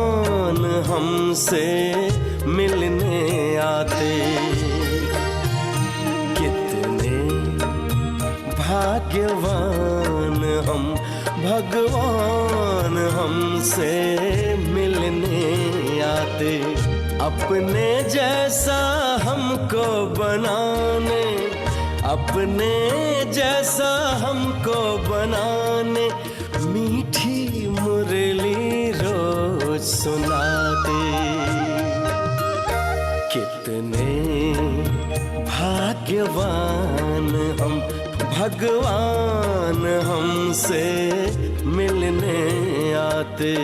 भगवान हमसे मिलने आते। कितने भाग्यवान हम, भगवान हमसे मिलने आते। अपने जैसा हमको बनाने, अपने जैसा हमको बनाने मीठी मुरली रोज सुनाते। कितने भाग्यवान हम, भगवान हमसे मिलने आते।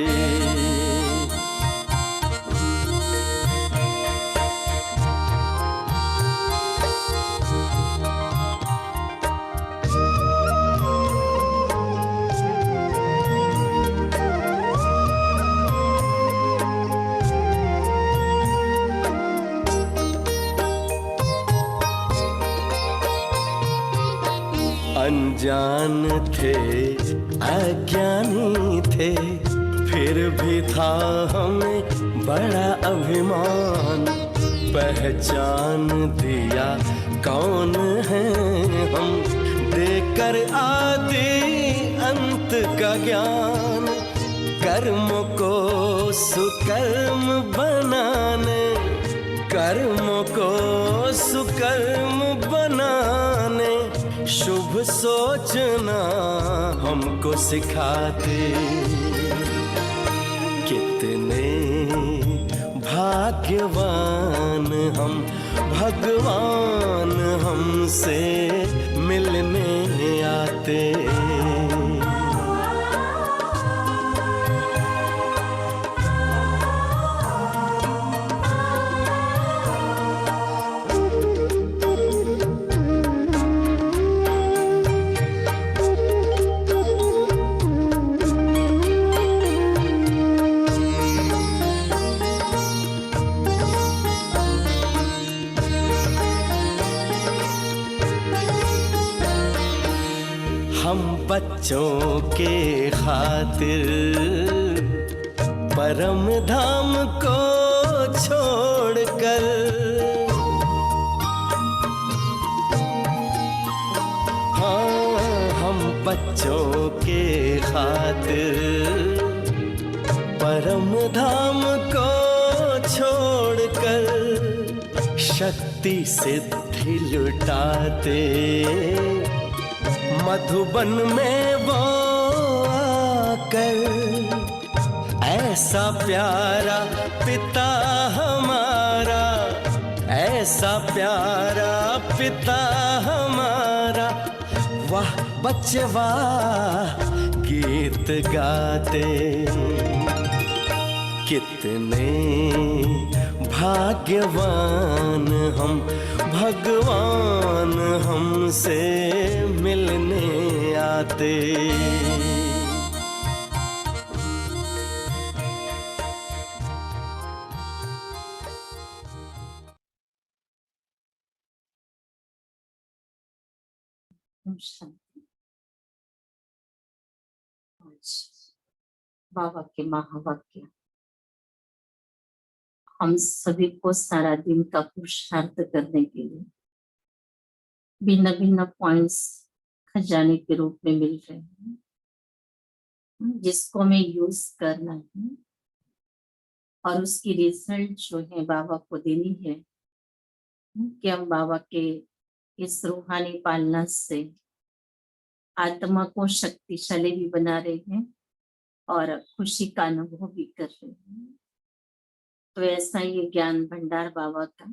अनजान थे, अज्ञानी थे, फिर भी था हमें बड़ा अभिमान। पहचान दिया कौन है हम, देकर आदि अंत का ज्ञान। कर्म को सुकर्म बनाने, कर्म को सुकर्म बनाने शुभ सोचना हमको सिखाते। कितने भाग्यवान हम, भगवान हमसे मिलने आते। हम बच्चों के खातिर परम धाम को छोड़कर, हाँ हम बच्चों के खातिर परम धाम को छोड़कर शक्ति सिद्धि लुटाते। मधुबन में वो आकर ऐसा प्यारा पिता हमारा, ऐसा प्यारा पिता हमारा, वाह बच्चे वाह गीत गाते। कितने भाग्यवान हम, भगवान हमसे मिलने आते। बाबा के महावाक्य हम सभी को सारा दिन का पुरुषार्थ करने के लिए भिन्न भिन्न पॉइंट्स खजाने के रूप में मिल रहे हैं, जिसको हमें यूज करना है और उसकी रिजल्ट जो है बाबा को देनी है कि हम बाबा के इस रूहानी पालना से आत्मा को शक्तिशाली भी बना रहे हैं और खुशी का अनुभव भी कर रहे हैं। तो ऐसा ये ज्ञान भंडार बाबा का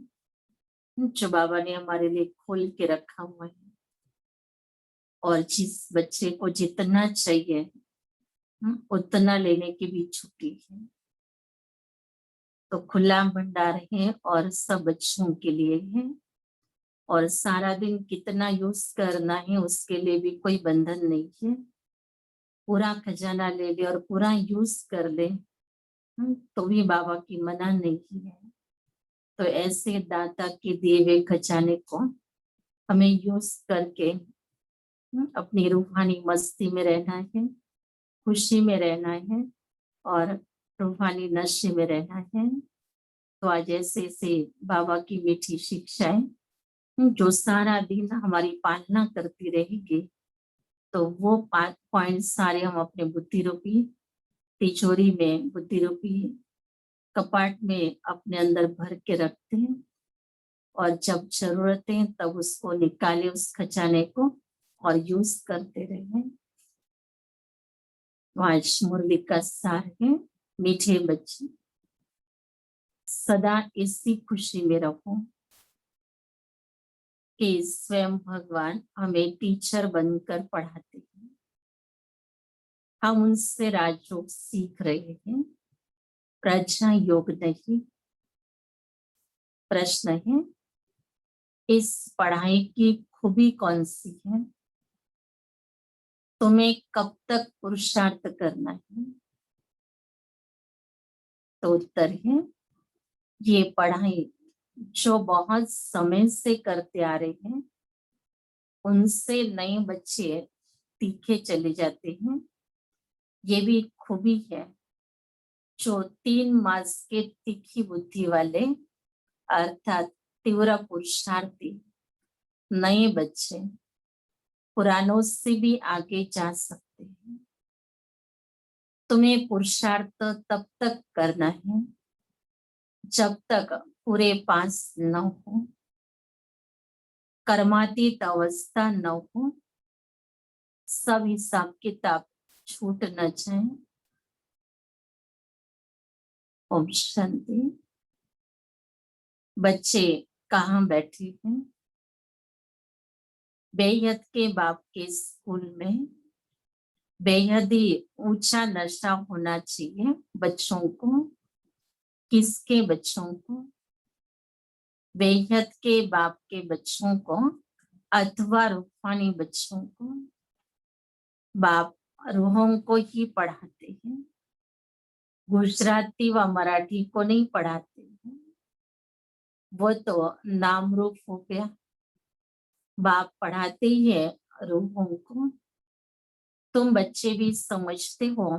जो बाबा ने हमारे लिए खोल के रखा हुआ है, और जिस बच्चे को जितना चाहिए उतना लेने की भी छुट्टी है। तो खुला भंडार है और सब बच्चों के लिए है, और सारा दिन कितना यूज करना है उसके लिए भी कोई बंधन नहीं है। पूरा खजाना ले ले और पूरा यूज कर ले तो भी बाबा की मना नहीं है। तो ऐसे दाता के दिए हुए खजाने को हमें यूज करके अपनी रूहानी मस्ती में रहना है, खुशी में रहना है और रूहानी नशे में रहना है, तो आज ऐसे ऐसे बाबा की मीठी शिक्षाएं जो सारा दिन हमारी पालना करती रहेगी, तो वो 5 पॉइंट सारे हम अपने बुद्धि रूपी तिजोरी में, बुद्धि रूपी कपाट में अपने अंदर भर के रखते हैं, और जब जरूरत है तब उसको निकाले, उस खजाने को, और यूज करते रहे। तो आज मुरली का सार है, मीठे बच्चे सदा इसी खुशी में रहो कि स्वयं भगवान हमें टीचर बनकर पढ़ाते हैं, हम उनसे राजयोग सीख रहे हैं, प्रज्ञा योग नहीं। प्रश्न है, इस पढ़ाई की खूबी कौन सी है? तुम्हें कब तक पुरुषार्थ करना है? तो उत्तर है, ये पढ़ाई जो बहुत समय से करते आ रहे हैं, उनसे नए बच्चे तीखे चले जाते हैं। ये भी खूबी है, जो 3 मास के तीखी बुद्धि वाले, अर्थात तीव्र पुरुषार्थी नए बच्चे पुरानों से भी आगे जा सकते हैं। तुम्हें पुरुषार्थ तब तक करना है जब तक पूरे पास न हो, कर्मातीत अवस्था न हो, सब हिसाब किताब छूट न जाए। ओम शांति। बच्चे कहाँ बैठे हैं? बेहद के बाप के स्कूल में बेहद ही ऊंचा नशा होना चाहिए बच्चों को। किसके बच्चों को? बेहद के बाप के बच्चों को, अथवा रूहानी बच्चों को। बाप रूहों को ही पढ़ाते हैं, गुजराती व मराठी को नहीं पढ़ाते हैं, वो तो नाम रूप हो गया। बाप पढ़ाते ही है रूहों को। तुम बच्चे भी समझते हो,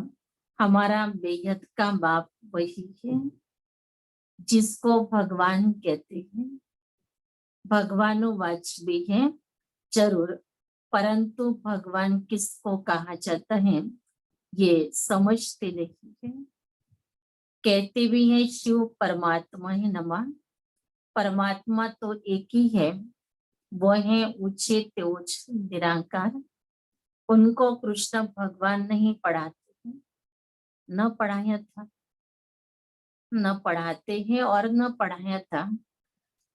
हमारा बेहद का बाप वही है जिसको भगवान कहते हैं। भगवानुवाच भी है जरूर, परंतु भगवान किसको कहा जाता है ये समझते नहीं है। कहते भी है शिव परमात्मा है नमा, परमात्मा तो एक ही है, वो है ऊंचे तेज निराकार। उनको कृष्ण भगवान नहीं पढ़ाते हैं, न पढ़ाया था, न पढ़ाते हैं और न पढ़ाया था।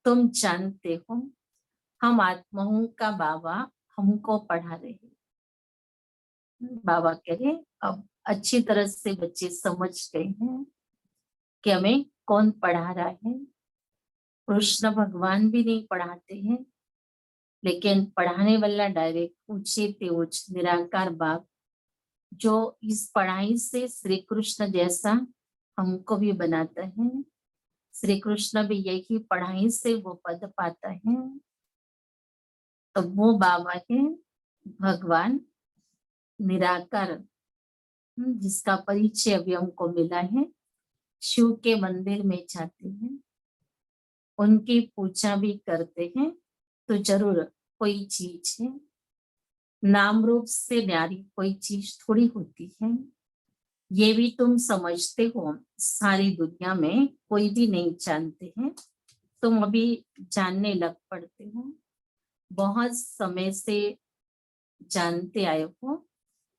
तुम जानते हो, हम आत्माओं का बाबा हमको पढ़ा रहे हैं। बाबा कह रहे अब अच्छी तरह से बच्चे समझ गए हैं कि हमें कौन पढ़ा रहा है। कृष्ण भगवान भी नहीं पढ़ाते हैं, लेकिन पढ़ाने वाला डायरेक्ट ऊंचे तेज निराकार बाप, जो इस पढ़ाई से श्री कृष्ण जैसा हमको भी बनाता है। श्री कृष्ण भी यही पढ़ाई से वो पद पाता है। तो वो बाबा है भगवान निराकार, जिसका परिचय अभी हमको मिला है। शिव के मंदिर में जाते हैं, उनकी पूजा भी करते हैं, तो जरूर कोई चीज है। नाम रूप से न्यारी कोई चीज थोड़ी होती है। ये भी तुम समझते हो, सारी दुनिया में कोई भी नहीं जानते हैं, तुम अभी जानने लग पड़ते हो। बहुत समय से जानते आए हो,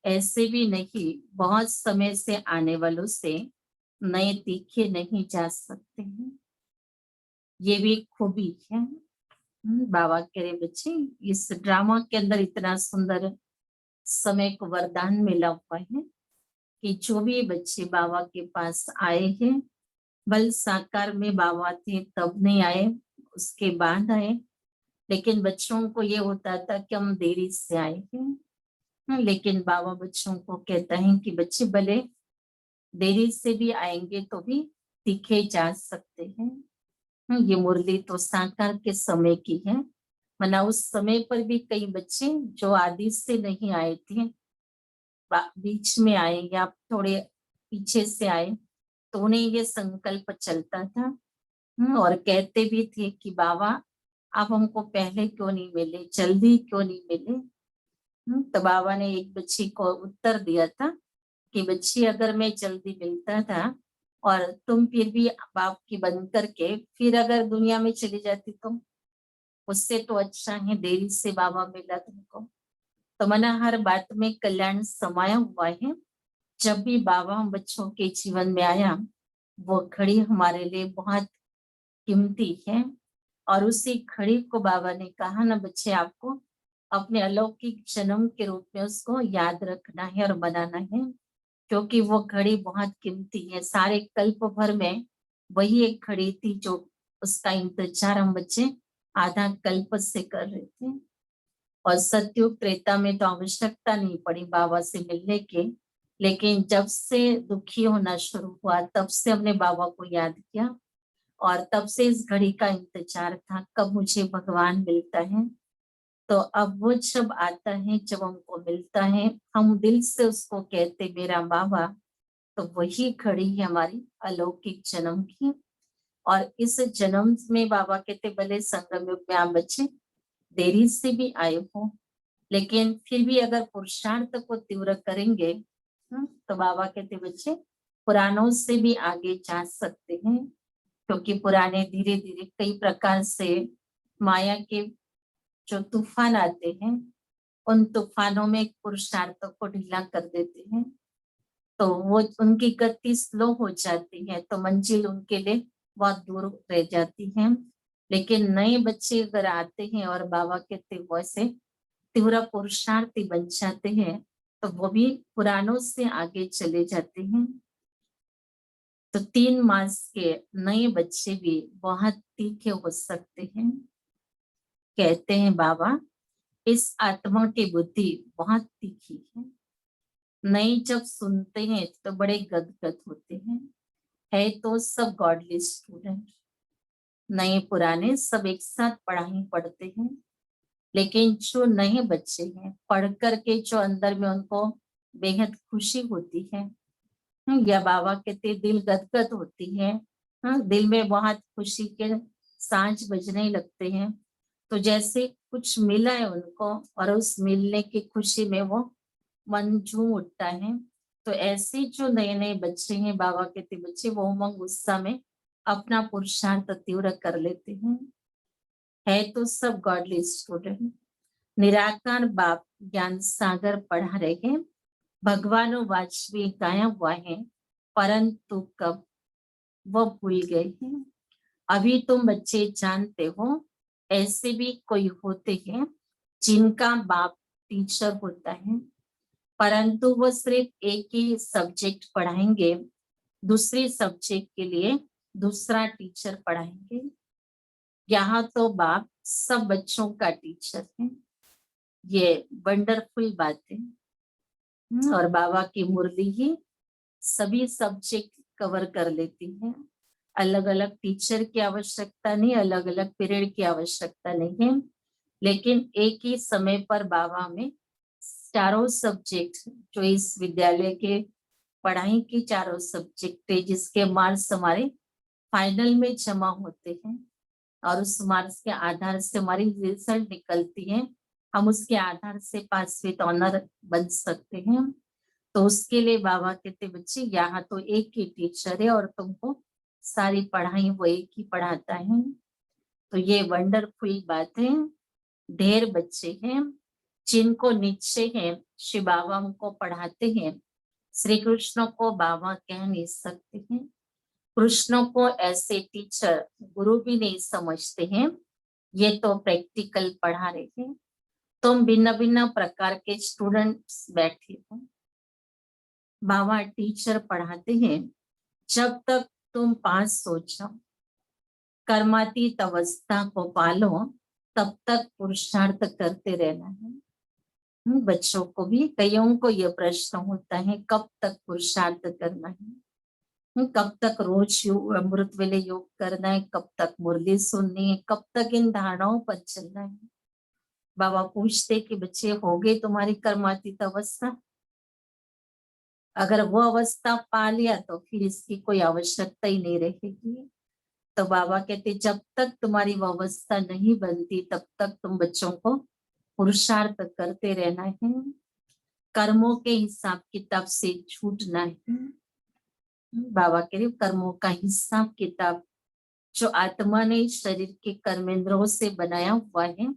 ऐसे भी नहीं, बहुत समय से आने वालों से नए तीखे नहीं जा सकते हैं। ये भी खूबी है। बाबा कह रहे बच्चे, इस ड्रामा के अंदर इतना सुंदर समय को वरदान मिला हुआ है कि जो भी बच्चे बाबा के पास आए हैं, बल साकार में बाबा थे तब नहीं आए, उसके बाद आए, लेकिन बच्चों को ये होता था कि हम देरी से आए हैं। लेकिन बाबा बच्चों को कहता है कि बच्चे भले देरी से भी आएंगे तो भी तीखे जा सकते हैं। ये मुरली तो साकार के समय की है, वरना उस समय पर भी कई बच्चे जो आदि से नहीं आए थे, बीच में आए या थोड़े पीछे से आए, तो उन्हें ये संकल्प चलता था। और कहते भी थे कि बाबा आप हमको पहले क्यों नहीं मिले, जल्दी क्यों नहीं मिले। तो बाबा ने एक बच्ची को उत्तर दिया था कि बच्ची अगर मैं जल्दी मिलता था और तुम फिर भी बाप की बन करके फिर अगर दुनिया में चली जाती तो उससे तो अच्छा है देरी से बाबा मिला तुमको। तो मना हर बात में कल्याण समाया हुआ है। जब भी बाबा हम बच्चों के जीवन में आया वो घड़ी हमारे लिए बहुत कीमती है। और उसी घड़ी को बाबा ने कहा ना बच्चे आपको अपने अलौकिक जन्म के रूप में उसको याद रखना है और मनाना है, क्योंकि वो घड़ी बहुत कीमती है। सारे कल्प भर में वही एक घड़ी थी जो उसका इंतजार हम बच्चे आधा कल्प से कर रहे थे। और सतयुग त्रेता में तो आवश्यकता नहीं पड़ी बाबा से मिलने की, लेकिन जब से दुखी होना शुरू हुआ तब से हमने बाबा को याद किया और तब से इस घड़ी का इंतजार था कब मुझे भगवान मिलता है। तो अब वो जब आता है, जब हमको मिलता है, हम दिल से उसको कहते मेरा बाबा, तो वही घड़ी है हमारी अलौकिक जन्म की। और इस जन्म में बाबा कहते भले संगम युग में आप बच्चे देरी से भी आए हो, लेकिन फिर भी अगर पुरुषार्थ को तीव्र करेंगे तो बाबा कहते बच्चे पुरानों से भी आगे जा सकते हैं, क्योंकि पुराने धीरे धीरे कई प्रकार से माया के जो तूफान आते हैं उन तूफानों में पुरुषार्थ को ढीला कर देते हैं, तो वो उनकी गति स्लो हो जाती है, तो मंजिल उनके लिए बहुत दूर रह जाती है। लेकिन नए बच्चे अगर आते हैं और बाबा कहते वैसे तीव्र पुरुषार्थी बन जाते हैं तो वो भी पुरानों से आगे चले जाते हैं। तो 3 मास के नए बच्चे भी बहुत तीखे हो सकते हैं। कहते हैं बाबा इस आत्मा की बुद्धि बहुत तीखी है। जब सुनते हैं तो बड़े गदगद होते हैं। है तो सब गॉडली स्टूडेंट, नए पुराने सब एक साथ पढ़ाई पढ़ते हैं, लेकिन जो नए बच्चे हैं पढ़ करके जो अंदर में उनको बेहद खुशी होती है, या बाबा कहते दिल गदगद होती है। दिल में बहुत खुशी के सांझ बजने लगते हैं, तो जैसे कुछ मिला है उनको और उस मिलने की खुशी में वो मन झूम उठता है। तो ऐसे जो नए नए बच्चे हैं बाबा कहते बच्चे वो उमंग उत्साह में अपना पुरुषार्थ तीव्र कर लेते हैं। है तो सब गॉडली स्टूडेंट, निराकार बाप ज्ञान सागर पढ़ा रहे हैं, भगवान वाजपेयी गाया हुआ है, परंतु कब वो भूल गए हैं। अभी तुम बच्चे जानते हो ऐसे भी कोई होते हैं जिनका बाप टीचर होता है, परंतु वो सिर्फ एक ही सब्जेक्ट पढ़ाएंगे, दूसरे सब्जेक्ट के लिए दूसरा टीचर पढ़ाएंगे। यहाँ तो बाप सब बच्चों का टीचर है। ये वंडरफुल बात है। और बाबा की मुरली ही सभी सब्जेक्ट कवर कर लेती है। अलग अलग टीचर की आवश्यकता नहीं, अलग अलग पीरियड की आवश्यकता नहीं है, लेकिन एक ही समय पर बाबा में चारों सब्जेक्ट जो इस विद्यालय के पढ़ाई की चारों सब्जेक्ट है जिसके मार्क्स हमारे फाइनल में जमा होते हैं और उस मार्क्स के आधार से हमारी रिजल्ट निकलती है, हम उसके आधार से पास विद ऑनर बन सकते हैं। तो उसके लिए बाबा कहते बच्चे यहाँ तो एक ही टीचर है और तुमको सारी पढ़ाई वो एक ही पढ़ाता है। तो ये वंडरफुल बात है। ढेर बच्चे हैं जिनको निश्चय है श्री बाबा उनको पढ़ाते हैं। श्री कृष्ण को बाबा कह नहीं सकते हैं, कृष्ण को ऐसे टीचर गुरु भी नहीं समझते हैं। ये तो प्रैक्टिकल पढ़ा रहे हैं। तुम भिन्न भिन्न प्रकार के स्टूडेंट्स बैठे हो, बाबा टीचर पढ़ाते हैं। जब तक तुम पास हो जाओ, कर्मातीत अवस्था को पालो, तब तक पुरुषार्थ करते रहना है। बच्चों को भी कईयों को यह प्रश्न होता है कब तक पुरुषार्थ करना है, कब तक रोज अमृत वेले योग करना है, कब तक मुरली सुननी है, कब तक इन धारणाओं पर चलना है। बाबा पूछते कि बच्चे हो गए तुम्हारी कर्मातीत अवस्था, अगर वो अवस्था पा लिया तो फिर इसकी कोई आवश्यकता ही नहीं रहेगी। तो बाबा कहते जब तक तुम्हारी वो अवस्था नहीं बनती तब तक तुम बच्चों को पुरुषार्थ करते रहना है, कर्मों के हिसाब किताब से छूटना है। बाबा कह रहे कर्मों का हिसाब किताब जो आत्मा ने शरीर के कर्मेंद्रों से बनाया हुआ है,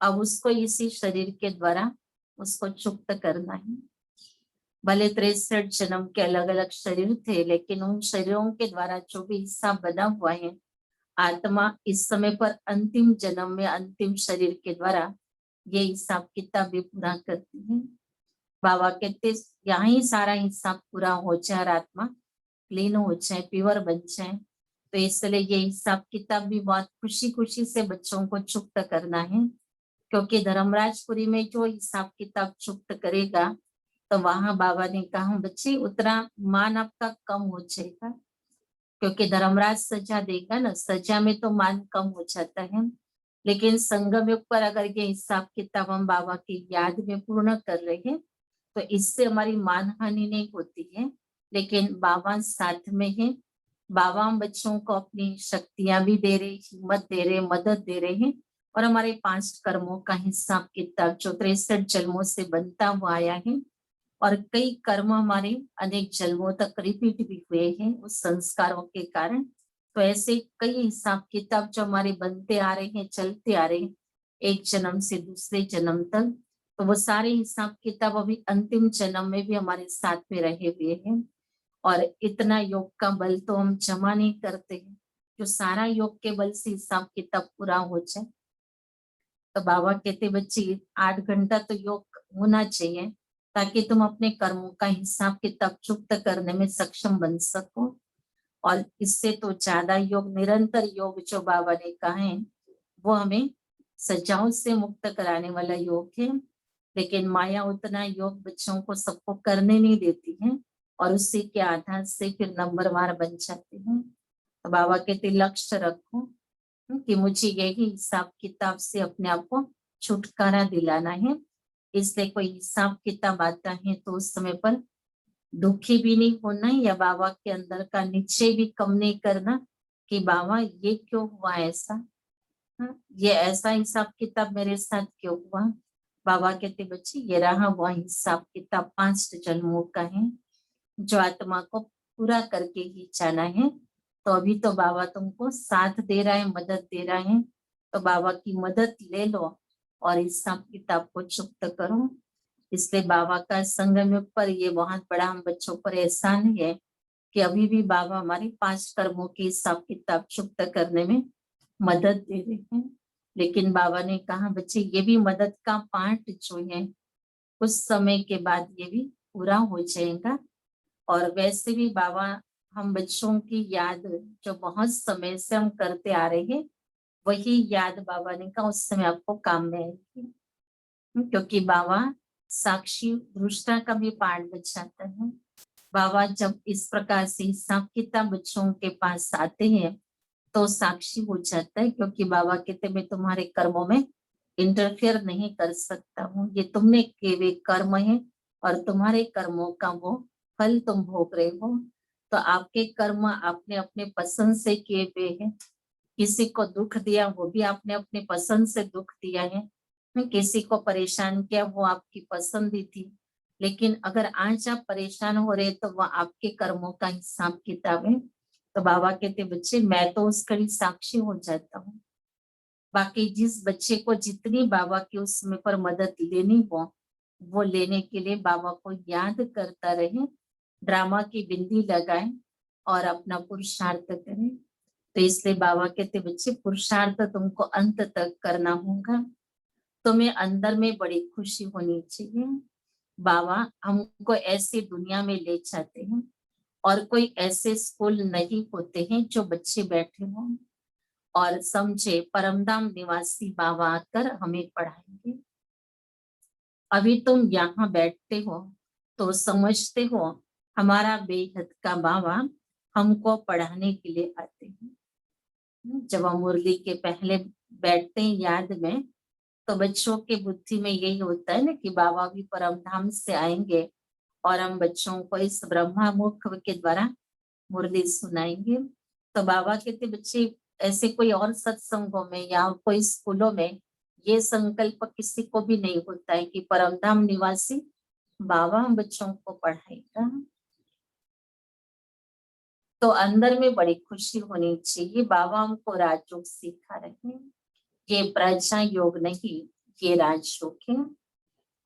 अब उसको इसी शरीर के द्वारा उसको चुक्त करना है। भले 63 जन्म के अलग अलग शरीर थे, लेकिन उन शरीरों के द्वारा जो भी हिस्सा बना हुआ है, आत्मा इस समय पर अंतिम जन्म में अंतिम शरीर के द्वारा ये हिसाब किताब भी पूरा करती है। बाबा कहते यहाँ ही सारा हिसाब पूरा हो जाए और आत्मा क्लीन हो जाए, प्योर बन जाए। तो इसलिए ये हिसाब किताब भी बहुत खुशी खुशी से बच्चों को चुक्त करना है, क्योंकि धर्मराजपुरी में जो हिसाब किताब चुक्त करेगा तो वहां बाबा ने कहा बच्चे उतना मान आपका कम हो जाएगा, क्योंकि धर्मराज सजा देगा ना, सजा में तो मान कम हो जाता है। लेकिन संगम युग पर अगर ये हिसाब किताब हम बाबा की याद में पूर्ण कर रहे हैं तो इससे हमारी मान हानि नहीं होती है। लेकिन बाबा साथ में है, बाबा हम बच्चों को अपनी शक्तियां भी दे रहे, हिम्मत दे रहे, मदद दे रहे हैं, और हमारे 5 कर्मों का हिसाब किताब जो 63 जन्मों से बनता हुआ आया है, और कई कर्म हमारे अनेक जन्मों तक रिपीट भी हुए हैं उस संस्कारों के कारण। तो ऐसे कई हिसाब किताब जो हमारे बनते आ रहे हैं, चलते आ रहे हैं एक जन्म से दूसरे जन्म तक, तो वो सारे हिसाब किताब अभी अंतिम जन्म में भी हमारे साथ में रहे हुए हैं। और इतना योग का बल तो हम जमा नहीं करते हैं जो सारा योग के बल से हिसाब किताब पूरा हो जाए। तो बाबा कहते बच्चे 8 घंटा तो योग होना चाहिए ताकि तुम अपने कर्मों का हिसाब किताब चुक्त करने में सक्षम बन सको। और इससे तो ज्यादा योग, निरंतर योग जो बाबा ने कहा है वो हमें सजाओं से मुक्त कराने वाला योग है। लेकिन माया उतना योग बच्चों को सबको करने नहीं देती है, और उसी के आधार से फिर नंबरवार बन जाते हैं। तो बाबा कहते लक्ष्य रखो कि मुझे यही हिसाब किताब से अपने आप को छुटकारा दिलाना है। इसलिए कोई हिसाब किताब आता है तो उस समय पर दुखी भी नहीं होना, या बाबा के अंदर का निश्चय भी कम नहीं करना कि बाबा ये क्यों हुआ ऐसा, ये ऐसा हिसाब किताब मेरे साथ क्यों हुआ। बाबा कहते बच्चे ये रहा वो हिसाब किताब 5 जन्मों का है जो आत्मा को पूरा करके ही जाना है। तो अभी तो बाबा तुमको साथ दे रहा है, मदद दे रहा है, तो बाबा की मदद ले लो और हिसाब किताब को चुक्त करो। इसलिए बाबा का संगम युग पर ये बहुत बड़ा हम बच्चों पर एहसान है कि अभी भी बाबा हमारे 5 कर्मों की हिसाब किताब चुक्त करने में मदद दे रहे हैं। लेकिन बाबा ने कहा बच्चे ये भी मदद का पार्ट जो है कुछ समय के बाद ये भी पूरा हो जाएगा। और वैसे भी बाबा हम बच्चों की याद जो बहुत समय से हम करते आ रहे हैं वही याद बाबा ने कहा उस समय आपको काम में आएगी, क्योंकि बाबा साक्षी दृष्टा का भी पाठ बचाता है। बाबा जब इस प्रकार से हिसाब किताब बच्चों के पास आते हैं तो साक्षी हो जाता है, क्योंकि बाबा कहते मैं तुम्हारे कर्मों में इंटरफेयर नहीं कर सकता हूँ, ये तुमने किए हुए कर्म है और तुम्हारे कर्मों का वो फल तुम भोग रहे हो। तो आपके कर्म आपने अपने पसंद से किए हुए हैं, किसी को दुख दिया वो भी आपने अपने पसंद से दुख दिया है, किसी को परेशान किया वो आपकी पसंद ही थी। लेकिन अगर आज आप परेशान हो रहे तो वह आपके कर्मों का हिसाब किताब है। तो बाबा कहते बच्चे मैं तो उसका ही साक्षी हो जाता हूँ। बाकी जिस बच्चे को जितनी बाबा की उस समय पर मदद लेनी हो वो लेने के लिए बाबा को याद करता रहे, ड्रामा की बिंदी लगाए और अपना पुरुषार्थ करें। तो इसलिए बाबा कहते बच्चे पुरुषार्थ तुमको अंत तक करना होगा, तुम्हें अंदर में बड़ी खुशी होनी चाहिए। बाबा हमको ऐसी दुनिया में ले जाते हैं और कोई ऐसे स्कूल नहीं होते हैं जो बच्चे बैठे हों और समझे परमधाम निवासी बाबा आकर हमें पढ़ाएंगे। अभी तुम यहाँ बैठते हो तो समझते हो हमारा बेहद का बाबा हमको पढ़ाने के लिए आते हैं। जब हम मुरली के पहले बैठते हैं याद में तो बच्चों के बुद्धि में यही होता है ना कि बाबा भी परम धाम से आएंगे और हम बच्चों को इस ब्रह्मा मुख के द्वारा मुरली सुनाएंगे। तो बाबा कहते बच्चे ऐसे कोई और सत्संगों में या कोई स्कूलों में ये संकल्प किसी को भी नहीं होता है कि परमधाम निवासी बाबा हम बच्चों को पढ़ाएगा। तो अंदर में बड़ी खुशी होनी चाहिए, बाबा हमको राजयोग सिखा रहे हैं। ये प्रज्ञा योग नहीं, ये राजयोग है।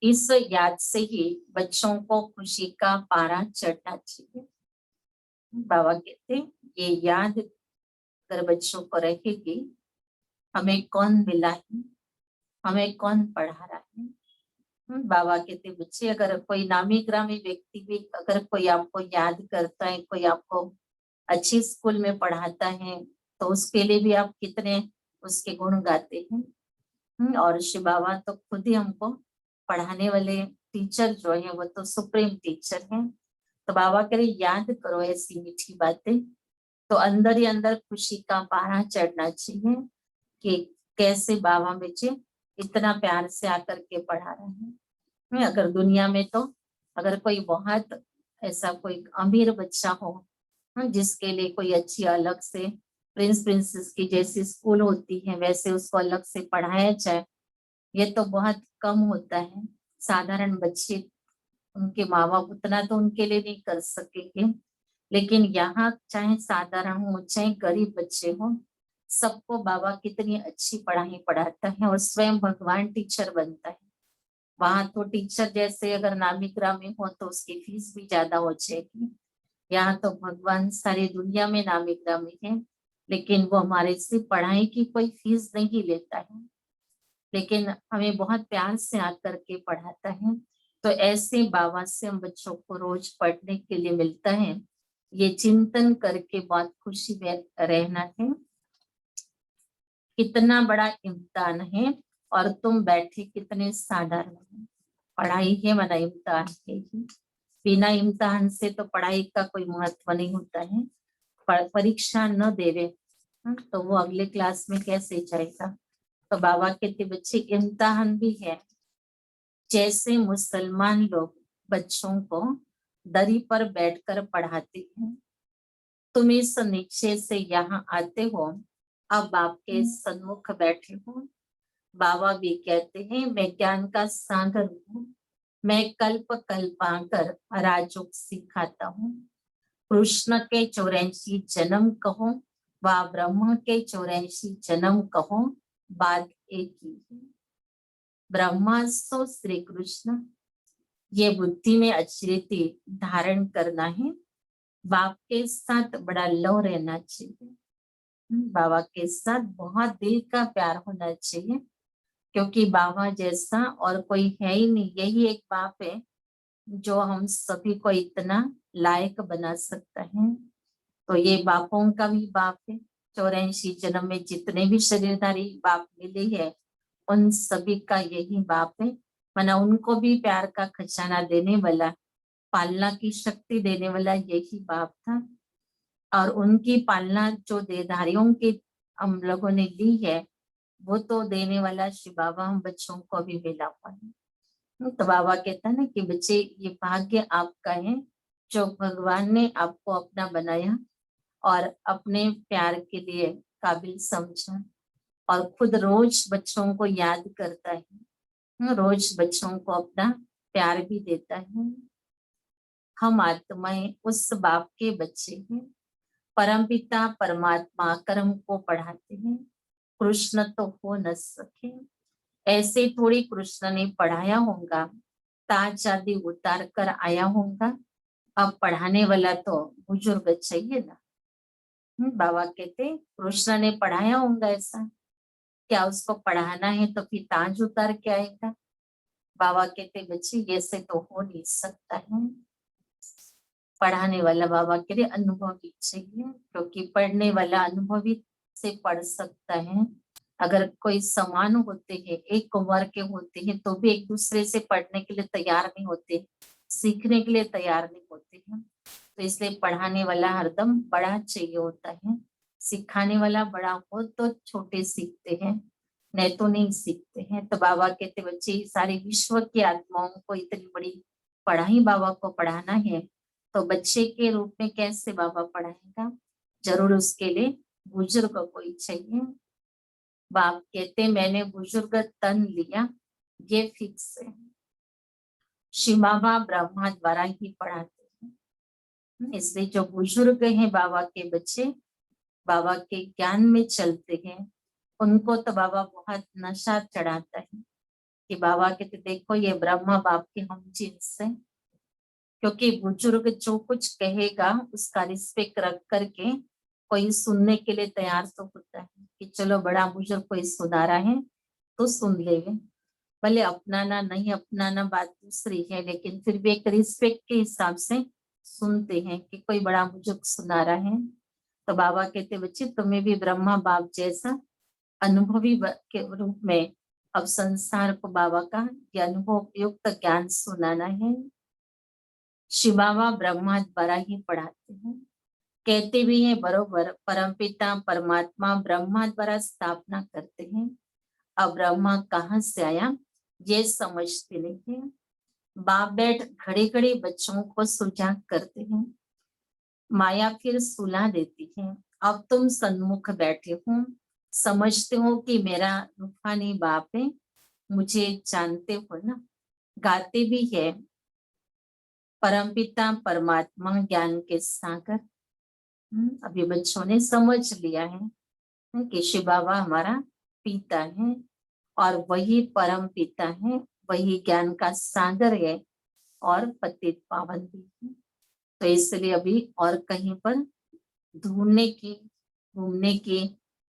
इस याद से ही बच्चों को खुशी का पारा चढ़ना चाहिए। बाबा कहते ये याद अगर बच्चों को रहेगी, हमें कौन मिला है, हमें कौन पढ़ा रहा है। बाबा कहते बच्चे अगर कोई नामी ग्रामी व्यक्ति भी अगर कोई आपको याद करता है, कोई आपको अच्छी स्कूल में पढ़ाता है, तो उसके लिए भी आप कितने उसके गुण गाते हैं। और शिव बाबा तो खुद ही हमको पढ़ाने वाले टीचर जो है वो तो सुप्रीम टीचर हैं। तो बाबा कह रहे याद करो ऐसी मीठी बातें, तो अंदर ही अंदर खुशी का पारा चढ़ना चाहिए कि कैसे बाबा बच्चे इतना प्यार से आकर के पढ़ा रहे हैं। अगर दुनिया में तो अगर कोई बहुत ऐसा कोई अमीर बच्चा हो जिसके लिए कोई अच्छी अलग से प्रिंस प्रिंसेस की जैसी स्कूल होती है वैसे उसको अलग से पढ़ाया जाए, ये तो बहुत कम होता है। साधारण बच्चे उनके माँ बाप उतना तो उनके लिए नहीं कर सकेंगे, लेकिन यहाँ चाहे साधारण हो चाहे गरीब बच्चे हो, सबको बाबा कितनी अच्छी पढ़ाई पढ़ाता है और स्वयं भगवान टीचर बनता है। वहां तो टीचर जैसे अगर नामी ग्रामी हो तो उसकी फीस भी ज्यादा हो जाएगी। यहाँ तो भगवान सारी दुनिया में नामी ग्रामी है, लेकिन वो हमारे से पढ़ाई की कोई फीस नहीं लेता है, लेकिन हमें बहुत प्यार से आकर के पढ़ाता है। तो ऐसे बाबा से हम बच्चों को रोज पढ़ने के लिए मिलता है, ये चिंतन करके बहुत खुशी में रहना है। कितना बड़ा इम्तिहान है और तुम बैठे कितने साधारण हो। पढ़ाई है मना इम्तिहान है ही, बिना इम्तिहान से तो पढ़ाई का कोई महत्व नहीं होता है। परीक्षा न देवे तो वो अगले क्लास में कैसे जाएगा। तो बाबा कहते बच्चे इम्तिहान भी है। जैसे मुसलमान लोग बच्चों को दरी पर बैठकर पढ़ाते हैं, तुम इस नीचे से यहाँ आते हो, अब आपके सन्मुख बैठे हो। बाबा भी कहते हैं मैं ज्ञान का सागर हूँ, मैं कल्प कल्पांकर राजयोग सिखाता हूँ। कृष्ण के 84 जन्म कहो व ब्रह्म के 84 जन्म कहो, बात एक ही है। ब्रह्मा सो श्री कृष्ण, ये बुद्धि में अचेती धारण करना है। बाप के साथ बड़ा लव रहना चाहिए, बाबा के साथ बहुत दिल का प्यार होना चाहिए, क्योंकि बाबा जैसा और कोई है ही नहीं। यही एक बाप है जो हम सभी को इतना लायक बना सकता है। तो ये बापों का भी बाप है। 84 जन्म में जितने भी शरीरधारी बाप मिले हैं उन सभी का यही बाप है। माना उनको भी प्यार का खजाना देने वाला, पालना की शक्ति देने वाला यही बाप था। और उनकी पालना जो देहधारियों के हम लोगों ने ली है, वो तो देने वाला शिव बाबा हम बच्चों को भी मिला हुआ है। तो बाबा कहता है ना कि बच्चे ये भाग्य आपका है जो भगवान ने आपको अपना बनाया और अपने प्यार के लिए काबिल समझा, और खुद रोज बच्चों को याद करता है, रोज बच्चों को अपना प्यार भी देता है। हम आत्माएं उस बाप के बच्चे हैं। परमपिता परमात्मा कर्म को पढ़ाते हैं, कृष्ण तो हो न सके। ऐसे थोड़ी कृष्ण ने पढ़ाया होगा, ताज आदि उतार कर आया होगा। अब पढ़ाने वाला तो बुजुर्ग चाहिए ना। बाबा कहते कृष्ण ने पढ़ाया होगा ऐसा, क्या उसको पढ़ाना है तो फिर ताज उतार के आएगा। बाबा कहते बच्चे ऐसे तो हो नहीं सकता है। पढ़ाने वाला बाबा के लिए अनुभवी चाहिए, क्योंकि पढ़ने वाला अनुभवी से पढ़ सकता है। अगर कोई समान होते हैं, एक उम्र के होते हैं, तो भी एक दूसरे से पढ़ने के लिए तैयार नहीं होते, सीखने के लिए तैयार नहीं होते हैं। तो इसलिए पढ़ाने वाला हरदम बड़ा चाहिए होता है। सिखाने वाला बड़ा हो तो छोटे सीखते हैं, नहीं तो नहीं सीखते हैं। तो बाबा कहते बच्चे सारे विश्व की आत्माओं को इतनी बड़ी पढ़ा ही बाबा को पढ़ाना है तो बच्चे के रूप में कैसे बाबा पढ़ाएगा? जरूर उसके लिए बुजुर्ग कोई चाहिए। बाप कहते मैंने बुजुर्ग तन लिया, ये फिक्स है। शिव बाबा ब्रह्मा द्वारा ही पढ़ाते हैं, इसलिए जो बुजुर्ग हैं बाबा के बच्चे, बाबा के ज्ञान में चलते हैं, उनको तो बाबा बहुत नशा चढ़ाता है कि बाबा कहते देखो ये ब्रह्मा बाप के हम जिन्स हैं। क्योंकि बुजुर्ग जो कुछ कहेगा उसका रिस्पेक्ट रख करके कोई सुनने के लिए तैयार तो होता है कि चलो बड़ा बुजुर्ग कोई सुना रहा है तो सुन लेंगे। भले अपनाना नहीं अपनाना बात दूसरी है, लेकिन फिर भी एक रिस्पेक्ट के हिसाब से सुनते हैं कि कोई बड़ा बुजुर्ग सुना रहा है। तो बाबा कहते बच्चे तुम्हें भी ब्रह्मा बाप जैसा अनुभवी के रूप में अब संसार को बाबा का ये अनुभव युक्त ज्ञान सुनाना है। शिव बाबा ब्रह्मा द्वारा ही पढ़ाते हैं, कहते भी हैं बरोबर परमपिता परमात्मा ब्रह्मा द्वारा स्थापना करते हैं। अब ब्रह्मा कहाँ से आया ये समझते नहीं है। बाप बैठ घड़ी घड़ी बच्चों को सुजाग करते हैं, माया फिर सुला देती है। अब तुम सन्मुख बैठे हो, समझते हो कि मेरा रूहानी बाप है, मुझे जानते हो ना। गाते भी है परमपिता परमात्मा ज्ञान के सागर। अभी बच्चों ने समझ लिया है कि शिव बाबा हमारा पिता है और वही परम पिता है, वही ज्ञान का सागर है और पतित पावन भी है। तो इसलिए अभी और कहीं पर ढूंढने की, घूमने की,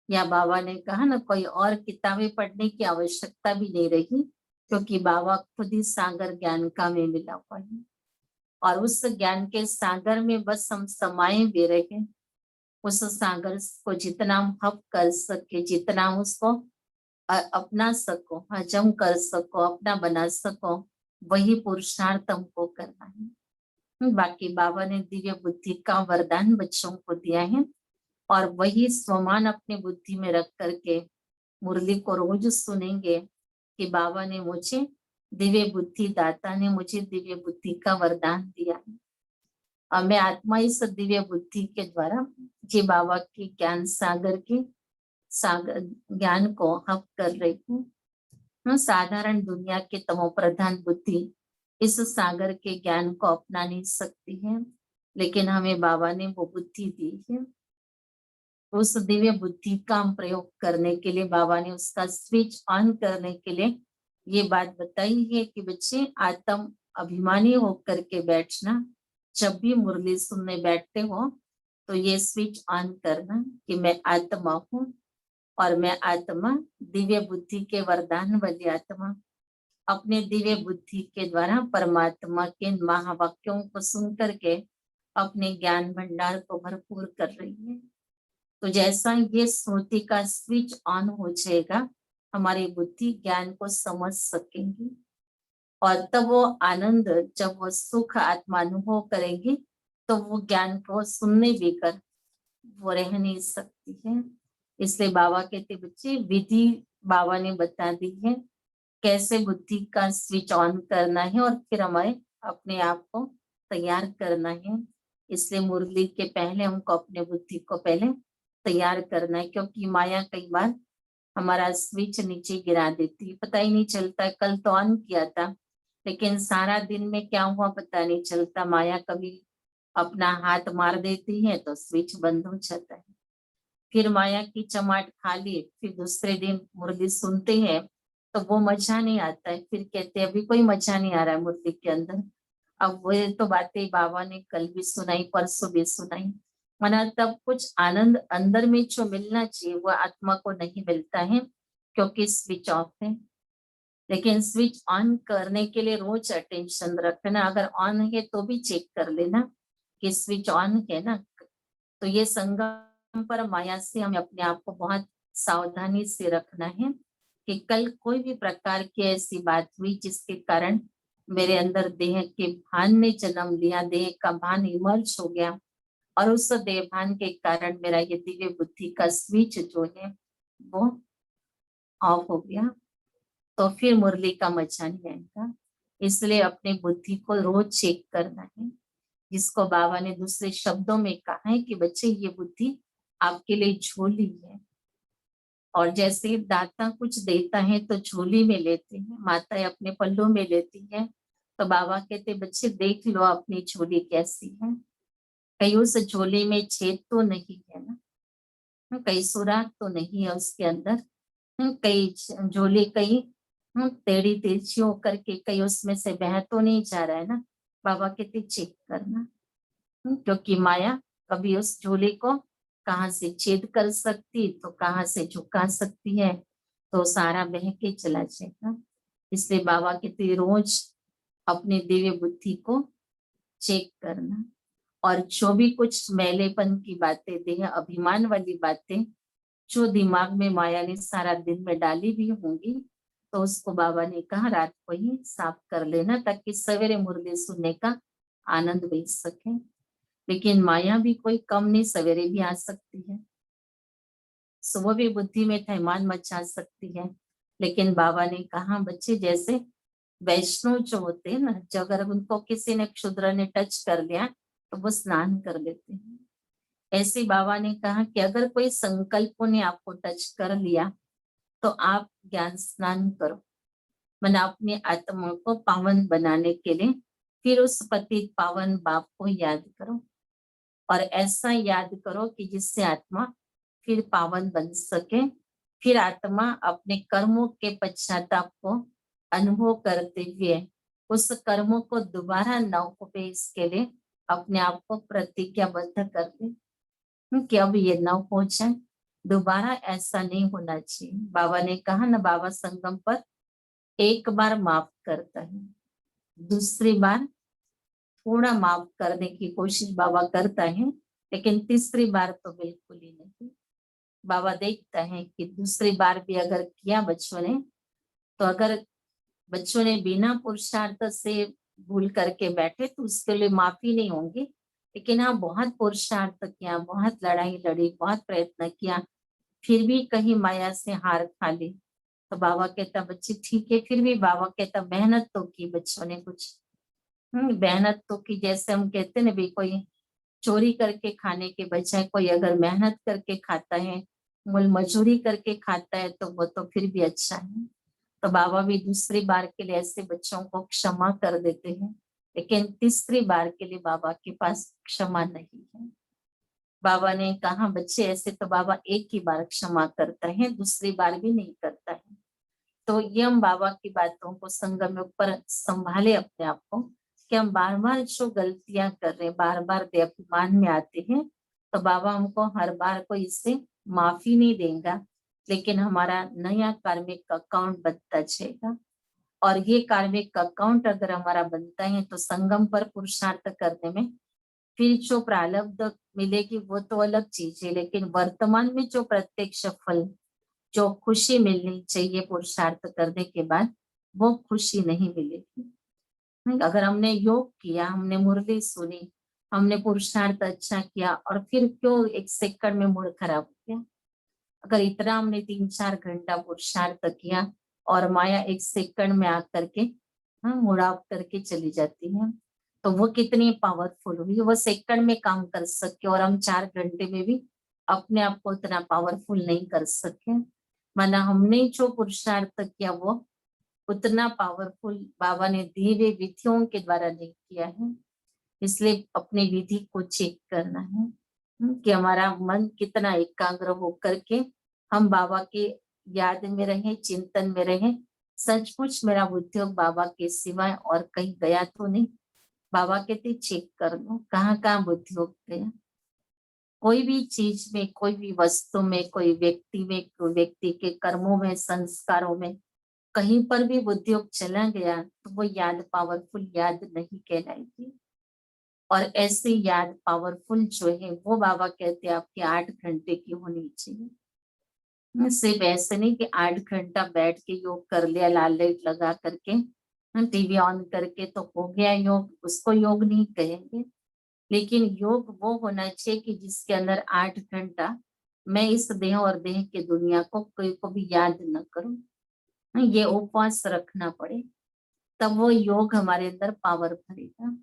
या बाबा ने कहा ना कोई और किताबें पढ़ने की आवश्यकता भी नहीं रही, क्योंकि बाबा खुद ही सागर ज्ञान का में मिला हुआ है और उस ज्ञान के सागर में बस हम समाये भी रहे। उस सागर को जितना हम हप कर सके, जितना उसको अपना सको, हजम कर सको, अपना बना सको, वही पुरुषार्थ हमको करना है। बाकी बाबा ने दिव्य बुद्धि का वरदान बच्चों को दिया है और वही स्वमान अपने बुद्धि में रख करके मुरली को रोज सुनेंगे कि बाबा ने मुझे दिव्य बुद्धि, दाता ने मुझे दिव्य बुद्धि का वरदान दिया है और मैं आत्मा इस दिव्य बुद्धि के द्वारा जी बाबा की ज्ञान सागर के सागर ज्ञान को हप कर रही हूँ। साधारण दुनिया के तमो प्रधान बुद्धि इस सागर के ज्ञान को अपना नहीं सकती है, लेकिन हमें बाबा ने वो बुद्धि दी है। उस दिव्य बुद्धि का हम प्रयोग करने के लिए बाबा ने उसका स्विच ऑन करने के लिए ये बात बताई है कि बच्चे आत्म अभिमानी होकर के बैठना, जब भी मुरली सुनने बैठते हो तो ये स्विच ऑन करना कि मैं आत्मा हूँ और मैं आत्मा दिव्य बुद्धि के वरदान वाली आत्मा अपने दिव्य बुद्धि के द्वारा परमात्मा के महावाक्यों को सुन करके अपने ज्ञान भंडार को भरपूर कर रही है। तो जैसा ये स्मृति का स्विच ऑन हो जाएगा, हमारी बुद्धि ज्ञान को समझ सकेंगी और तब वो आनंद, जब वो सुख आत्मा अनुभव करेंगी तो वो ज्ञान को सुनने भी कर वो रह नहीं सकती है। इसलिए बाबा कहते बच्चे विधि बाबा ने बता दी है कैसे बुद्धि का स्विच ऑन करना है और फिर हमारे अपने आप को तैयार करना है। इसलिए मुरली के पहले हमको अपने बुद्धि को पहले तैयार करना है, क्योंकि माया कई बार हमारा स्विच नीचे गिरा देती है, पता ही नहीं चलता। कल तो ऑन किया था लेकिन सारा दिन में क्या हुआ पता नहीं चलता। माया कभी अपना हाथ मार देती है तो स्विच बंद हो जाता है, फिर माया की चमाट खा ली, फिर दूसरे दिन मुरली सुनते हैं तो वो मजा नहीं आता है, फिर कहते हैं अभी कोई मजा नहीं आ रहा है मुरली के अंदर। अब वो तो बातें बाबा ने कल भी सुनाई, परसों भी सुनाई, मना तब कुछ आनंद अंदर में जो मिलना चाहिए वो आत्मा को नहीं मिलता है क्योंकि स्विच ऑफ है। लेकिन स्विच ऑन करने के लिए रोज अटेंशन रखना, अगर ऑन है तो भी चेक कर लेना कि स्विच ऑन है ना। तो ये संगम पर माया से हमें अपने आप को बहुत सावधानी से रखना है कि कल कोई भी प्रकार की ऐसी बात हुई जिसके कारण मेरे अंदर देह के भान ने जन्म लिया, देह का भान इमर्ज हो गया और उस देह भान के कारण मेरा ये दिव्य बुद्धि का स्विच जो है वो ऑफ हो गया, तो फिर मुरली का मजा नहीं आएगा। इसलिए अपनी बुद्धि को रोज चेक करना है, जिसको बाबा ने दूसरे शब्दों में कहा है कि बच्चे ये बुद्धि आपके लिए झोली है। और जैसे दाता कुछ देता है तो झोली में लेते हैं, माताएं अपने पल्लू में लेती है, तो बाबा कहते बच्चे देख लो अपनी झोली कैसी है, कहीं उस झोली में छेद तो नहीं है ना, कहीं सुराख तो नहीं है उसके अंदर, कई झोली कहीं टेढ़ी तिरछी होकर के कहीं उसमें से बह तो नहीं जा रहा है ना। बाबा कहते चेक करना, क्योंकि माया कभी उस झोली को कहाँ से छेद कर सकती तो कहाँ से झुका सकती है, तो सारा बह के चला जाएगा। इसलिए बाबा कहते रोज अपने दिव्य बुद्धि को चेक करना, और जो भी कुछ मैलेपन की बातें, देह अभिमान वाली बातें जो दिमाग में माया ने सारा दिन में डाली भी होंगी, तो उसको बाबा ने कहा रात को ही साफ कर लेना, ताकि सवेरे मुरली सुनने का आनंद मिल सके। लेकिन माया भी कोई कम नहीं, सवेरे भी आ सकती है, सुबह भी बुद्धि में थैमान मचा सकती है। लेकिन बाबा ने कहा बच्चे जैसे वैष्णव जो होते हैं ना, जो अगर उनको किसी ने क्षुद्र ने टच कर लिया तो वो स्नान कर लेते हैं, ऐसे बाबा ने कहा कि अगर कोई संकल्पों ने आपको टच कर लिया तो आप ज्ञान स्नान करो, मैंने अपनी आत्मा को पावन बनाने के लिए फिर उस पतित पावन बाप को याद करो, और ऐसा याद करो कि जिससे आत्मा फिर पावन बन सके, फिर आत्मा अपने कर्मों के पश्चाताप को अनुभव करते हुए उस कर्मों को दोबारा न हो इसके लिए अपने आप को प्रतिज्ञाबद्ध कर दे कि अब ये न हो जाए, दोबारा ऐसा नहीं होना चाहिए। बाबा ने कहा ना, बाबा संगम पर एक बार माफ करता है, दूसरी बार थोड़ा माफ करने की कोशिश बाबा करता है, लेकिन तीसरी बार तो बिल्कुल ही नहीं। बाबा देखता है कि दूसरी बार भी अगर किया बच्चों ने, तो अगर बच्चों ने बिना पुरुषार्थ से भूल करके बैठे तो उसके लिए माफी नहीं होंगी, लेकिन हाँ बहुत पुरुषार्थ किया, बहुत लड़ाई लड़ी, बहुत प्रयत्न किया, फिर भी कहीं माया से हार खा ली, तो बाबा कहता बच्चे ठीक है, फिर भी बाबा कहता मेहनत तो की बच्चों ने कुछ, मेहनत तो की। जैसे हम कहते ना भी कोई चोरी करके खाने के बजाय कोई अगर मेहनत करके खाता है, मूल मजूरी करके खाता है, तो वो तो फिर भी अच्छा है। तो बाबा भी दूसरी बार के लिए ऐसे बच्चों को क्षमा कर देते हैं, लेकिन तीसरी बार के लिए बाबा के पास क्षमा नहीं है। बाबा ने कहा बच्चे ऐसे तो बाबा एक ही बार क्षमा करता है, दूसरी बार भी नहीं करता है। तो ये हम बाबा की बातों को संगम में ऊपर संभाले अपने आप को, कि हम बार बार जो गलतियां कर रहे हैं, बार बार बेअभिमान में आते हैं, तो बाबा हमको हर बार को इससे माफी नहीं देगा, लेकिन हमारा नया कार्मिक अकाउंट बनता जाएगा। और ये कार्मिक अकाउंट अगर हमारा बनता है तो संगम पर पुरुषार्थ करने में फिर जो प्रारब्ध मिलेगी वो तो अलग चीज है, लेकिन वर्तमान में जो प्रत्यक्ष फल, जो खुशी मिलनी चाहिए पुरुषार्थ करने के बाद, वो खुशी नहीं मिलेगी। अगर हमने योग किया, हमने मुरली सुनी, हमने पुरुषार्थ अच्छा किया, और फिर क्यों एक सेकंड में मूड खराब हो गया? अगर इतना हमने 3-4 घंटा पुरुषार्थ किया और माया एक सेकंड में आकर के मूड ऑफ करके चली जाती है, तो वो कितनी पावरफुल हुई, वो सेकंड में काम कर सके, और हम 4 घंटे में भी अपने आप को इतना पावरफुल नहीं कर सके। माना हमने जो पुरुषार्थ किया वो उतना पावरफुल बाबा ने दिए हुए विधियों के द्वारा नहीं किया है। इसलिए अपनी विधि को चेक करना है, कि हमारा मन कितना एकाग्र होकर के हम बाबा के याद में रहे, चिंतन में रहे, सचमुच मेरा उद्योग बाबा के सिवाय और कहीं गया तो नहीं। बाबा कहते चेक कर लो कहाँ कहाँ उद्योग गया। कोई भी चीज में, कोई भी वस्तु में, कोई व्यक्ति में, कोई व्यक्ति के कर्मों में, संस्कारों में कहीं पर भी उद्योग चला गया तो वो याद पावरफुल याद नहीं कहलाएगी। और ऐसी याद पावरफुल जो है वो बाबा कहते हैं आपके 8 घंटे की होनी चाहिए। सिर्फ ऐसे नहीं कि 8 घंटा बैठ के योग कर लिया, लाल लाइट लगा करके, टीवी ऑन करके तो हो गया योग, उसको योग नहीं कहेंगे। लेकिन योग वो होना चाहिए कि जिसके अंदर 8 घंटा मैं इस देह और देह की दुनिया को कोई को भी याद न करूं, ये उपवास रखना पड़े। तब वो योग हमारे अंदर पावर भरेगा।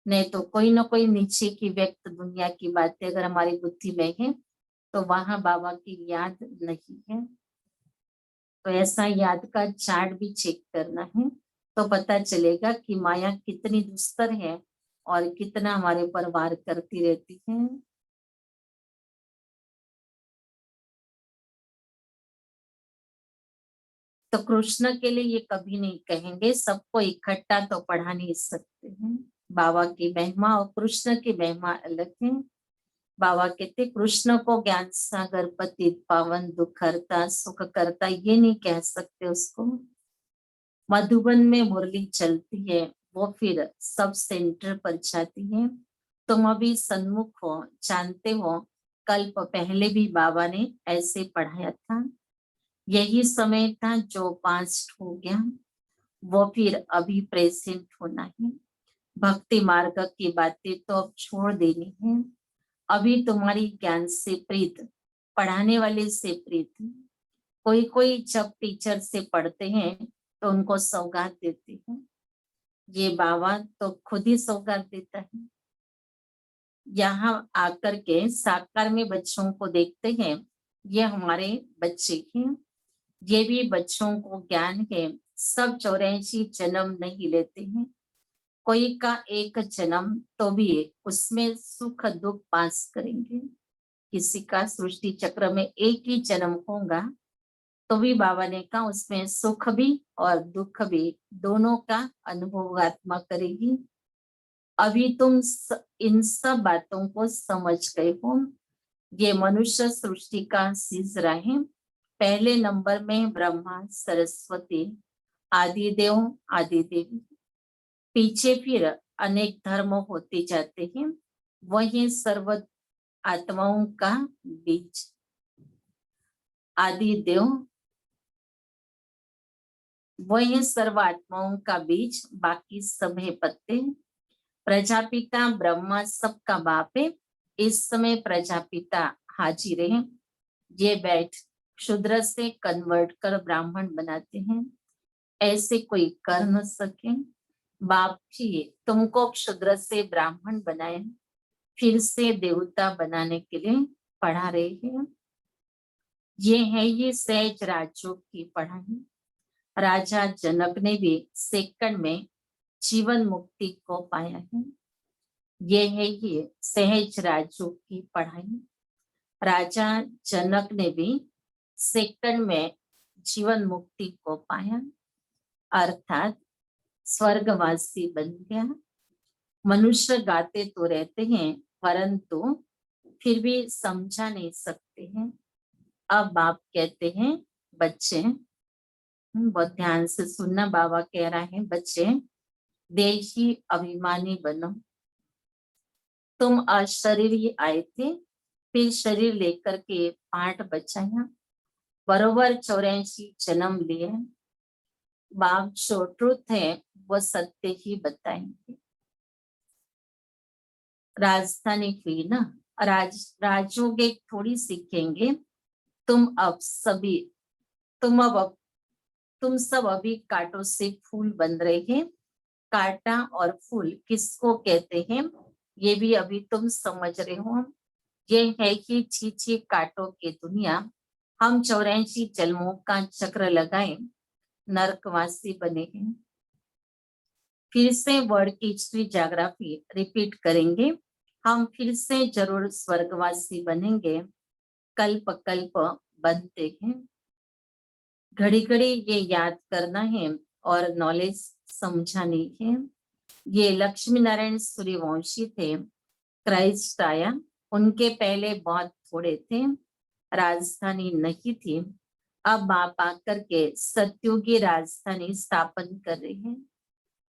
नहीं तो कोई ना कोई नीचे की व्यक्त दुनिया की बातें अगर हमारी बुद्धि में है तो वहां बाबा की याद नहीं है। तो ऐसा याद का चार्ट भी चेक करना है, तो पता चलेगा कि माया कितनी दुस्तर है और कितना हमारे पर वार करती रहती है। तो कृष्ण के लिए ये कभी नहीं कहेंगे सबको इकट्ठा तो पढ़ा नहीं सकते हैं। बाबा की महिमा और कृष्ण की महिमा अलग है। बाबा कहते कृष्ण को ज्ञान सागर पतित पावन दुख हरता सुख करता ये नहीं कह सकते उसको। मधुबन में मुरली चलती है, वो फिर सब सेंटर पर जाती है। तुम अभी सन्मुख हो, जानते हो कल्प पहले भी बाबा ने ऐसे पढ़ाया था। यही समय था जो पास्ट हो गया, वो फिर अभी प्रेजेंट होना है। भक्ति मार्ग की बातें तो अब छोड़ देनी है। अभी तुम्हारी ज्ञान से प्रीत, पढ़ाने वाले से प्रीत। कोई कोई जब टीचर से पढ़ते हैं तो उनको सौगात देते हैं। ये बाबा तो खुद ही सौगात देता है। यहाँ आकर के साकार में बच्चों को देखते हैं, ये हमारे बच्चे हैं। ये भी बच्चों को ज्ञान है, सब 84 जन्म नहीं लेते हैं। कोई का एक जन्म तो भी उसमें सुख दुख पास करेंगे। किसी का सृष्टि चक्र में एक ही जन्म होगा तो भी बाबा ने कहा उसमें सुख भी और दुख भी दोनों का अनुभव आत्मा करेगी। अभी तुम इन सब बातों को समझ गए हो। ये मनुष्य सृष्टि का सिलसिला है। पहले नंबर में ब्रह्मा सरस्वती आदिदेव आदि देवी, पीछे फिर अनेक धर्म होते जाते हैं। वही सर्व आत्माओं का बीज आदि देव, वही सर्व आत्माओं का बीज, बाकी सब है पत्ते। प्रजापिता ब्रह्मा सबका बाप है। इस समय प्रजापिता हाजिर है। ये बैठ शूद्र से कन्वर्ट कर ब्राह्मण बनाते हैं, ऐसे कोई कर न सके। बाप जी तुमको शूद्र से ब्राह्मण बनाए, फिर से देवता बनाने के लिए पढ़ा रहे हैं। ये है ये सहज राजयोग की पढ़ाई। राजा जनक ने भी सेकंड में जीवन मुक्ति को पाया है। ये है ये सहज राजयोग की पढ़ाई। राजा जनक ने भी सेकंड में जीवन मुक्ति को पाया, अर्थात स्वर्गवासी बन गया। मनुष्य गाते तो रहते हैं परंतु फिर भी समझा नहीं सकते हैं। अब बाप कहते हैं बच्चे, बहुत ध्यान से सुनना, बाबा कह रहा है बच्चे देशी अभिमानी बनो। तुम अशरीरी आए थे, फिर शरीर लेकर के पाठ बचाया, बरोबर 84 जन्म लिए। बाप जो ट्रुथ है वो सत्य ही बताएंगे। राजधानी हुई ना, राजयोग एक थोड़ी सीखेंगे। तुम अब सभी तुम सब अभी कांटों से फूल बन रहे हैं। कांटा और फूल किसको कहते हैं ये भी अभी तुम समझ रहे हो। ये है कि चीची कांटों की दुनिया। हम 84 जन्मों का चक्र लगाए नरकवासी बने हैं। फिर से वर्ड की हिस्ट्री ज्योग्राफी रिपीट करेंगे। हम फिर से जरूर स्वर्गवासी बनेंगे, कल्प कल्प बनते हैं। घड़ी घड़ी ये याद करना है और नॉलेज समझानी है। ये लक्ष्मी नारायण सूर्यवंशी थे, क्राइस्ट आया, उनके पहले बहुत थोड़े थे, राजधानी नहीं थी। अब आप आकर के सत्युगी राजधानी स्थापन कर रहे हैं।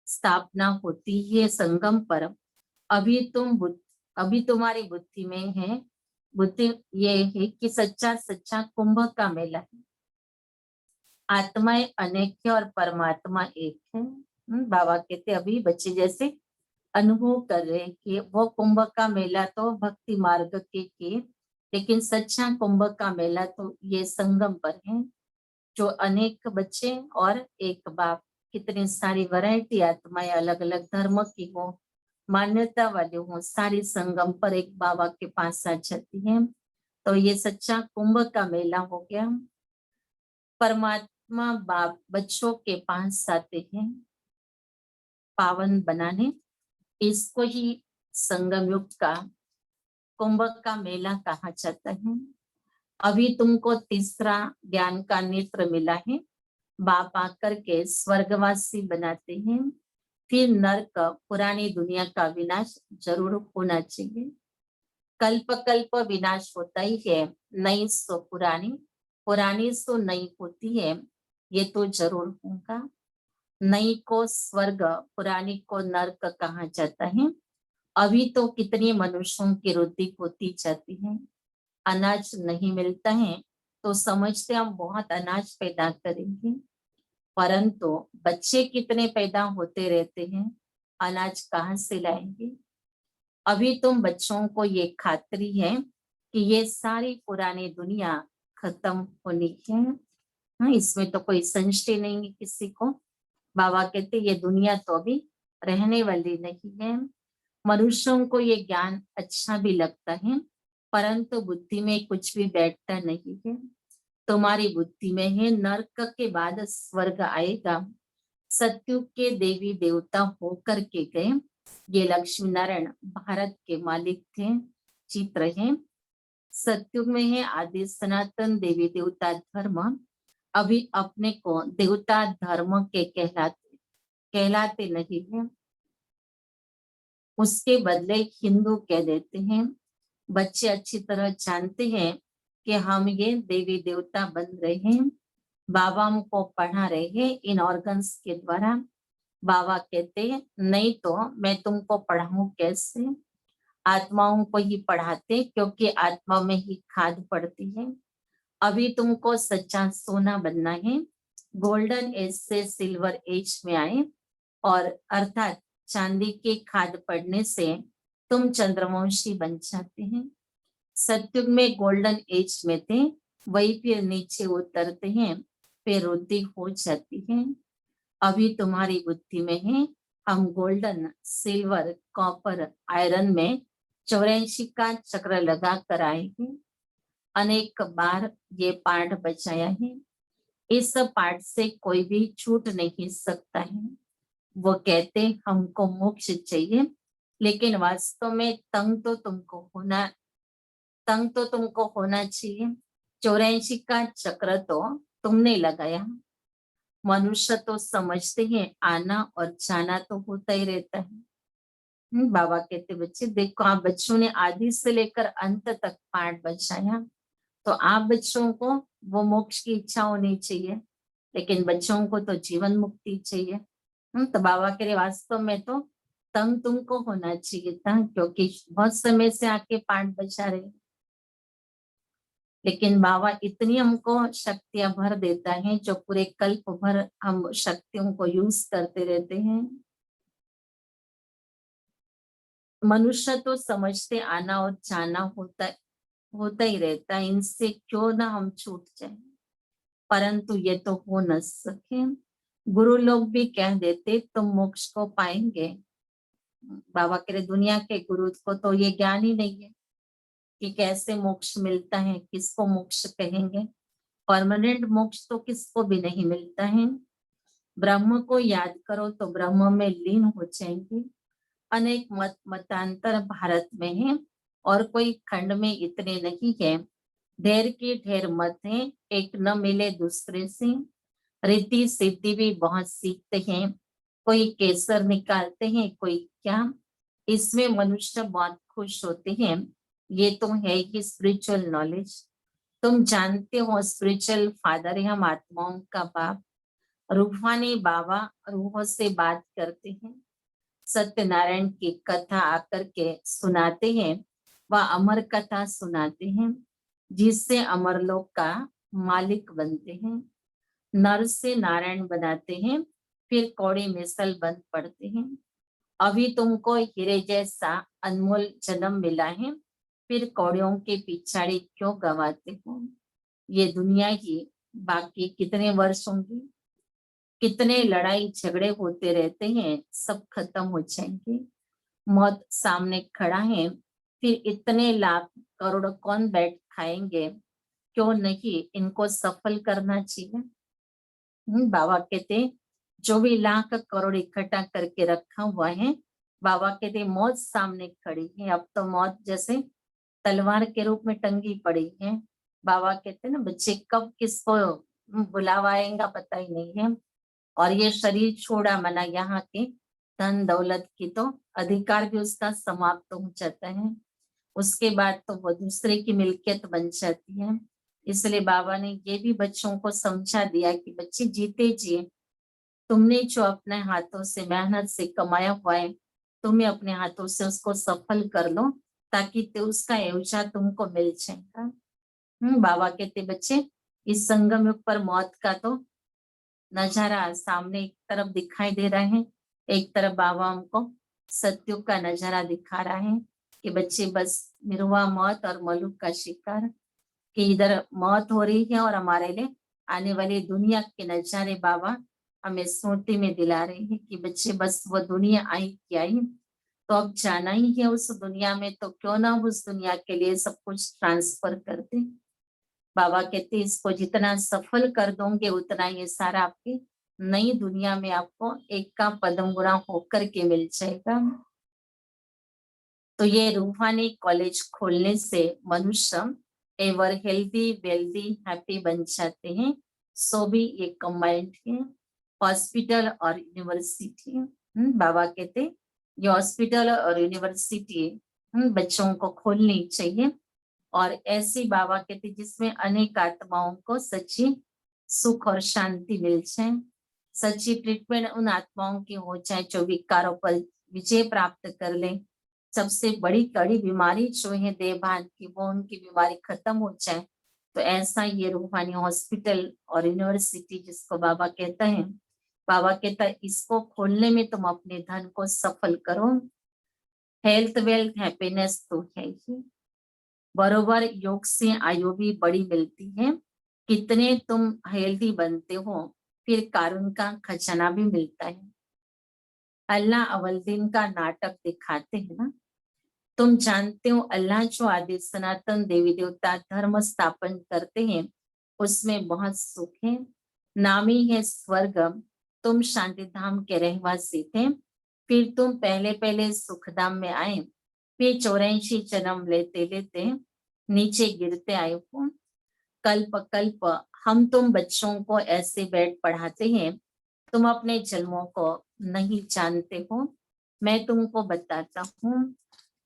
स्थापना होती है संगम पर। अभी तुम्हारी बुद्धि में है, बुद्धि ये है कि सच्चा सच्चा कुंभ का मेला है। आत्माएं अनेक है और परमात्मा एक है। बाबा कहते अभी बच्चे जैसे अनुभव कर रहे हैं कि वो कुंभ का मेला तो भक्ति मार्ग के, लेकिन सच्चा कुंभ का मेला तो ये संगम पर है, जो अनेक बच्चे और एक बाप कितनी सारी वैरायटी आत्माएं अलग अलग धर्म की हो, मान्यता वाले हो, सारी संगम पर एक बाबा के पास आ जाती है। तो ये सच्चा कुंभ का मेला हो गया। परमात्मा बाप बच्चों के पास आते हैं पावन बनाने। इसको ही संगम युग का कुंभ का मेला कहा जाता है। अभी तुमको तीसरा ज्ञान का नेत्र मिला है। बाप आकर के स्वर्गवासी बनाते हैं। फिर नरक पुरानी दुनिया का विनाश जरूर होना चाहिए। कल्प कल्प विनाश होता ही है, नई सो पुरानी, पुरानी सो नई होती है, ये तो जरूर होगा। नई को स्वर्ग, पुरानी को नरक कहा जाता है। अभी तो कितनी मनुष्यों की वृद्धि होती जाती है, अनाज नहीं मिलता है तो समझते हम बहुत अनाज पैदा करेंगे, परंतु बच्चे कितने पैदा होते रहते हैं, अनाज कहाँ से लाएंगे। अभी तुम बच्चों को ये खातरी है कि ये सारी पुरानी दुनिया खत्म होनी है। हाँ, इसमें तो कोई संशय नहीं है किसी को। बाबा कहते ये दुनिया तो अभी रहने वाली नहीं है। मनुष्यों को ये ज्ञान अच्छा भी लगता है, परंतु बुद्धि में कुछ भी बैठता नहीं है। तुम्हारी बुद्धि में है नरक के बाद स्वर्ग आएगा। सत्युग के देवी देवता होकर के गए। ये लक्ष्मी नारायण भारत के मालिक थे, चित्र है। सत्युग में है आदि सनातन देवी देवता धर्म। अभी अपने को देवता धर्म के कहलाते नहीं है, उसके बदले हिंदू कह देते हैं। बच्चे अच्छी तरह जानते हैं कि हम ये देवी देवता बन रहे हैं। बाबा हमको पढ़ा रहे हैं इन ऑर्गन्स के द्वारा। बाबा कहते हैं नहीं तो मैं तुमको पढ़ाऊं कैसे। आत्माओं को ही पढ़ाते क्योंकि आत्मा में ही खाद पड़ती है। अभी तुमको सच्चा सोना बनना है। गोल्डन एज से सिल्वर एज में आए, और अर्थात चांदी की खाद पड़ने से तुम चंद्रवंशी बन जाते हैं। सत्युग में गोल्डन एज में थे, वही फिर नीचे उतरते हैं, फिर वृद्धि हो जाती है। अभी तुम्हारी बुद्धि में है हम गोल्डन, सिल्वर, कॉपर, आयरन में 84 का चक्र लगा कर आएंगे। अनेक बार ये पाठ बचाया है। इस पाठ से कोई भी छूट नहीं सकता है। वो कहते हमको मोक्ष चाहिए, लेकिन वास्तव में तंग तो तुमको होना चाहिए। 84 का चक्र तो तुमने लगाया। मनुष्य तो समझते हैं आना और जाना तो होता ही रहता है। बाबा कहते बच्चे देखो, आप बच्चों ने आदि से लेकर अंत तक पाठ बचाया, तो आप बच्चों को वो मोक्ष की इच्छा होनी चाहिए, लेकिन बच्चों को तो जीवन मुक्ति चाहिए। तो बाबा के वास्तव में तो तंग तुमको होना चाहिए था, क्योंकि बहुत समय से आके पाठ बचा रहे। लेकिन बाबा इतनी हमको शक्तियां भर देता है जो पूरे कल्प भर हम शक्तियों को यूज करते रहते हैं। मनुष्य तो समझते आना और जाना होता ही रहता है, इनसे क्यों ना हम छूट जाए, परंतु ये तो हो न सके। गुरु लोग भी कह देते तुम मोक्ष को पाएंगे। बाबा कह रहे दुनिया के गुरु को तो ये ज्ञान ही नहीं है कि कैसे मोक्ष मिलता है, किसको मोक्ष कहेंगे। परमानेंट मोक्ष तो किसको भी नहीं मिलता है। ब्रह्म को याद करो तो ब्रह्म में लीन हो जाएंगे। अनेक मतांतर भारत में है, और कोई खंड में इतने नहीं है। ढेर के ढेर मत हैं, एक न मिले दूसरे से। रिद्धि सिद्धि भी बहुत सीखते हैं, कोई केसर निकालते हैं, कोई क्या। इसमें मनुष्य बहुत खुश होते हैं। ये तो है ही स्पिरिचुअल नॉलेज। तुम जानते हो स्पिरिचुअल फादर है हम आत्माओं का बाप। रूहानी बाबा रूहों से बात करते हैं। सत्यनारायण की कथा आकर के सुनाते हैं, वह अमर कथा सुनाते हैं, जिससे अमरलोक का मालिक बनते हैं। नर से नारायण बनाते हैं, फिर कौड़ी मिसल बन पड़ते हैं। अभी तुमको हीरे जैसा अनमोल जन्म मिला है, फिर कौड़ियों के पिछाड़ी क्यों गवाते हो। ये दुनिया ही बाकी कितने वर्ष होंगी, कितने लड़ाई झगड़े होते रहते हैं, सब खत्म हो जाएंगे। मौत सामने खड़ा है, फिर इतने लाख करोड़ कौन बैठ खाएंगे, क्यों नहीं इनको सफल करना चाहिए। बाबा कहते जो भी लाख करोड़ इकट्ठा करके रखा हुआ है, बाबा कहते मौत सामने खड़ी है, अब तो मौत जैसे तलवार के रूप में टंगी पड़ी है। बाबा कहते ना बच्चे कब किसको बुलावा आएगा पता ही नहीं है। और ये शरीर छोड़ा मना यहाँ के धन दौलत की तो अधिकार भी उसका समाप्त हो जाता है। उसके बाद तो वो दूसरे की मिल्कियत बन जाती है। इसलिए बाबा ने ये भी बच्चों को समझा दिया कि बच्चे जीते जिए, तुमने जो अपने हाथों से मेहनत से कमाया हुआ है, तुम्हें अपने हाथों से उसको सफल कर लो, ताकि उसका एवजा तुमको मिल जाएगा। बाबा कहते बच्चे इस संगम युग पर मौत का तो नजारा सामने एक तरफ दिखाई दे रहा है, एक तरफ बाबा हमको सत्युग का नजारा दिखा रहा है कि बच्चे बस निर्वाह मौत और मलुक का शिकार, कि इधर मौत हो रही है और हमारे लिए आने वाली दुनिया के नजारे बाबा हमें स्मृति में दिला रहे हैं कि बच्चे बस वो दुनिया आई कि आई, तो अब जाना ही है उस दुनिया में, तो क्यों ना उस दुनिया के लिए सब कुछ ट्रांसफर कर दे। बाबा कहते इसको जितना सफल कर दोगे उतना ये सारा आपकी नई दुनिया में आपको एक का पदम गुना होकर के मिल जाएगा। तो ये रूहानी कॉलेज खोलने से मनुष्य एवर हेल्दी वेल्दी हैप्पी बन जाते हैं। सो भी ये कंबाइंड है, हॉस्पिटल और यूनिवर्सिटी। बाबा कहते ये हॉस्पिटल और यूनिवर्सिटी बच्चों को खोलनी चाहिए, और ऐसी बाबा कहते जिसमें अनेक आत्माओं को सच्ची सुख और शांति मिल जाए। सच्ची ट्रीटमेंट उन आत्माओं की हो जाए जो विकारों पर विजय प्राप्त कर ले। सबसे बड़ी कड़ी बीमारी जो है देहभान की, वो उनकी बीमारी खत्म हो जाए। तो ऐसा ये रूहानी हॉस्पिटल और यूनिवर्सिटी जिसको बाबा कहता है, बाबा कहता है इसको खोलने में तुम अपने धन को सफल करो। हेल्थ वेल्थ हैप्पीनेस तो है ही, बरोबर योग से आयु भी बड़ी मिलती है। कितने तुम हेल्दी बनते हो, फिर कारून का खजाना भी मिलता है। अल्लाह अवलदीन का नाटक दिखाते हैं ना, तुम जानते हो अल्लाह जो आदि सनातन देवी देवता धर्म स्थापन करते हैं उसमें बहुत सुख है। नाम ही है स्वर्ग, तुम शांति धाम के रहवासी थे, फिर तुम पहले पहले सुखधाम में आए, फिर 84 जन्म लेते लेते नीचे गिरते आए हो। कल्प कल्प हम तुम बच्चों को ऐसे बैठ पढ़ाते हैं, तुम अपने जन्मों को नहीं जानते हो। मैं तुमको बताता हूँ,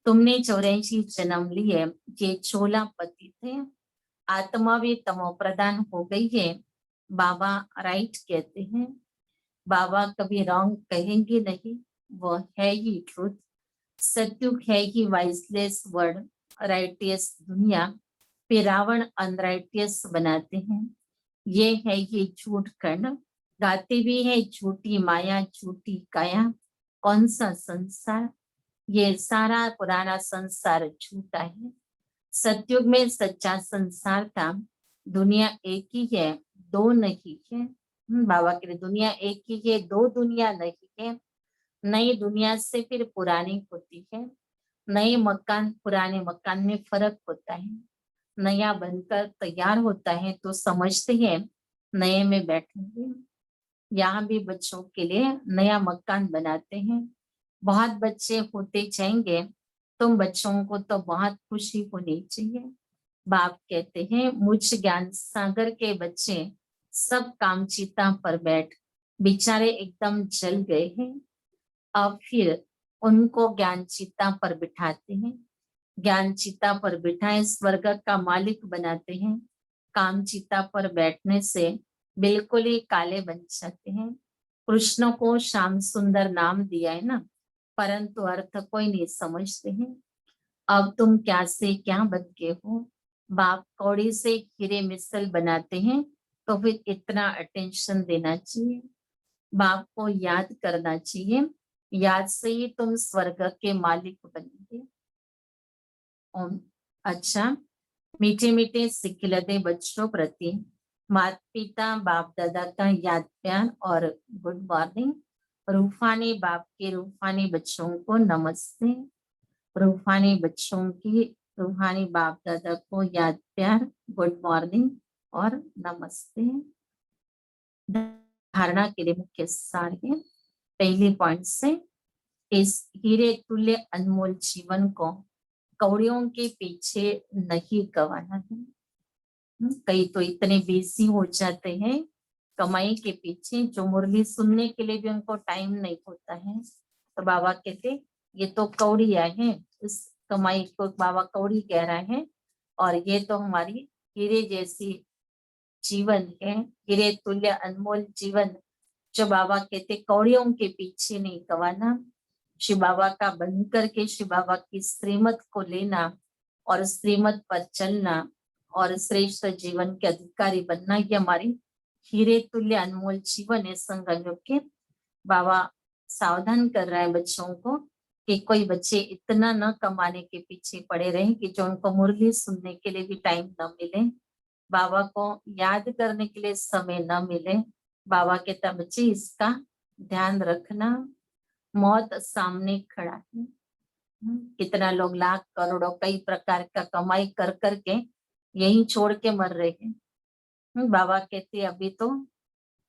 तुमने 84 जन्म लिए, ये 16 पति थे, आत्मा भी तमो प्रदान हो गई है। बाबा राइट कहते हैं, बाबा कभी रॉन्ग कहेंगे नहीं, वो है ही ट्रुथ। सत्युग है ही वाइसलेस वर्ड, राइटियस दुनिया, फिर रावण अनराइटियस बनाते हैं। ये है ये झूठ खंड, गाते भी है झूठी माया झूठी काया। कौन सा संसार, ये सारा पुराना संसार झूठा है। सतयुग में सच्चा संसार था, दुनिया एक ही है, दो नहीं है। बाबा के लिए दुनिया एक ही है, दो दुनिया नहीं है। नई दुनिया से फिर पुरानी होती है, नए मकान पुराने मकान में फर्क होता है। नया बनकर तैयार होता है तो समझते हैं नए में बैठेंगे। यहाँ भी बच्चों के लिए नया मकान बनाते हैं। बहुत बच्चे होते जाएंगे, तुम बच्चों को तो बहुत खुशी होनी चाहिए। बाप कहते हैं मुझ ज्ञान सागर के बच्चे सब कामचीता पर बैठ बेचारे एकदम जल गए हैं, अब फिर उनको ज्ञान चिता पर बिठाते हैं। ज्ञान चिता पर बिठाए स्वर्ग का मालिक बनाते हैं। काम चिता पर बैठने से बिल्कुल ही काले बन जाते हैं। कृष्ण को श्याम सुंदर नाम दिया है ना, परंतु अर्थ कोई नहीं समझते हैं। अब तुम क्या से क्या बन गए हो। बाप कौड़ी से हीरे मिसल बनाते हैं, तो फिर इतना अटेंशन देना चाहिए। बाप को याद करना चाहिए, याद से ही तुम स्वर्ग के मालिक बनेंगे। अच्छा, मीठे मीठे सिखिलते बच्चों प्रति माता पिता बाप दादा का याद प्यार और गुड मॉर्निंग। रूहानी बाप के रूहानी बच्चों को नमस्ते। रूहानी बच्चों की रूहानी बाप दादा को याद प्यार, गुड मॉर्निंग और नमस्ते। धारणा के लिए मुख्य सार है। पहले पॉइंट से, इस हीरे तुल्य अनमोल जीवन को कौड़ियों के पीछे नहीं गंवाना है। कई तो इतने बिजी हो जाते हैं कमाई के पीछे, जो मुरली सुनने के लिए भी उनको टाइम नहीं होता है। तो बाबा कहते ये तो कौड़िया है, इस कमाई को बाबा कौड़ी कह रहा है, और ये तो हमारी हीरे जैसी जीवन है, हीरे तुल्य अनमोल जीवन, जो बाबा कहते कौड़ियों के पीछे नहीं गंवाना। शिव बाबा का बन करके शिव बाबा की श्रीमत को लेना और श्रीमत पर चलना और श्रेष्ठ जीवन के अधिकारी बनना, ये हमारी हीरे तुल्य अनमोल जीवन है। संगम के बाबा सावधान कर रहे हैं बच्चों को कि कोई बच्चे इतना न कमाने के पीछे पड़े रहे कि जो उनको मुरली सुनने के लिए भी टाइम न मिले, बाबा को याद करने के लिए समय न मिले। बाबा के तब बच्चे इसका ध्यान रखना। मौत सामने खड़ा है। कितना लोग लाख करोड़ों कई प्रकार का कमाई कर करके यही छोड़ के मर रहे हैं। बाबा कहते अभी तो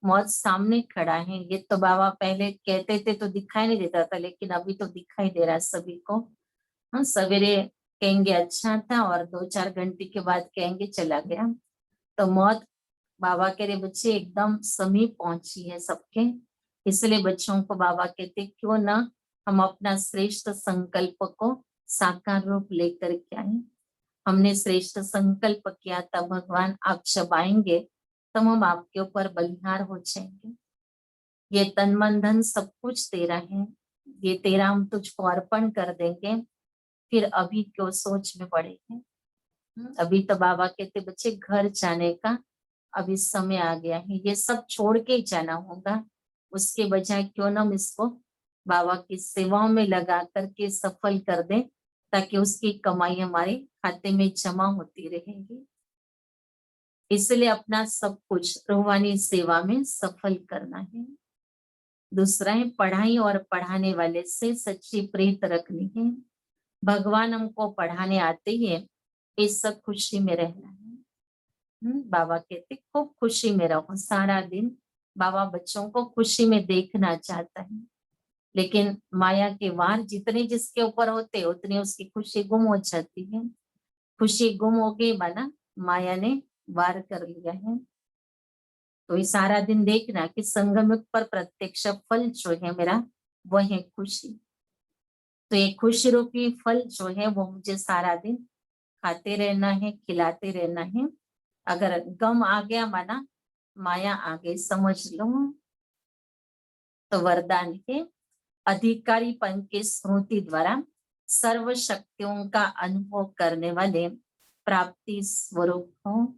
मौत सामने खड़ा है। ये तो बाबा पहले कहते थे तो दिखाई नहीं देता था, लेकिन अभी तो दिखाई दे रहा है सभी को। हाँ, सवेरे कहेंगे अच्छा था और 2-4 घंटे के बाद कहेंगे चला गया। तो मौत बाबा कह रहे बच्चे एकदम समीप पहुंची है सबके। इसलिए बच्चों को बाबा कहते क्यों ना हम अपना श्रेष्ठ संकल्प को साकार रूप लेकर के आए। हमने श्रेष्ठ संकल्प किया तब भगवान आप जब आएंगे तब हम आपके ऊपर बलिहार हो जाएंगे। ये तन मन धन सब कुछ तेरा है, ये तेरा हम तुझको अर्पण कर देंगे, फिर अभी क्यों सोच में पड़े हैं। अभी तो बाबा कहते बच्चे घर जाने का अभी समय आ गया है, ये सब छोड़ के ही जाना होगा। उसके बजाय क्यों ना हम इसको बाबा की सेवाओं में लगा करके सफल कर दें, ताकि उसकी कमाई हमारे खाते में जमा होती रहेगी। इसलिए अपना सब कुछ रूहानी सेवा में सफल करना है। दूसरा है पढ़ाई और पढ़ाने वाले से सच्ची प्रीत रखनी है। भगवान हमको पढ़ाने आते ही है, इस सब खुशी में रहना है। बाबा कहते खूब खुशी में रहो सारा दिन। बाबा बच्चों को खुशी में देखना चाहता है, लेकिन माया के वार जितने जिसके ऊपर होते उतनी उसकी खुशी गुम हो जाती है। खुशी गुम हो गई माना माया ने वार कर लिया है। तो ये सारा दिन देखना कि संगम पर प्रत्यक्ष फल जो है मेरा वो है खुशी। तो ये खुशी रूपी फल जो है वो मुझे सारा दिन खाते रहना है, खिलाते रहना है। अगर गम आ गया माना माया आ गई समझ लो। तो वरदान है अधिकारीपन की स्मृति द्वारा सर्व शक्तियों का अनुभव करने वाले प्राप्ति स्वरूप हो।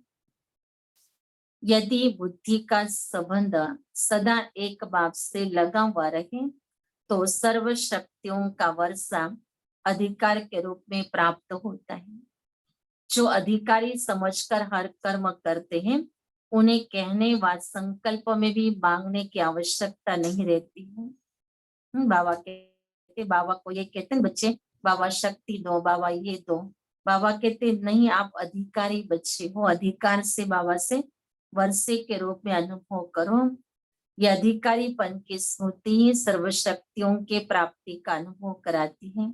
यदि बुद्धि का संबंध सदा एक बाप से लगा हुआ रहे तो सर्व शक्तियों का वर्षा अधिकार के रूप में प्राप्त होता है। जो अधिकारी समझकर हर कर्म करते हैं उन्हें कहने व संकल्प में भी मांगने की आवश्यकता नहीं रहती है। बाबा को ये कहते हैं बच्चे बाबा शक्ति दो, बाबा ये दो। बाबा कहते नहीं आप अधिकारी बच्चे हो, अधिकार से बाबा से वर्षे के रूप में अनुभव करो। यह अधिकारीपन की स्मृति ही सर्वशक्तियों के प्राप्ति का अनुभव कराती है।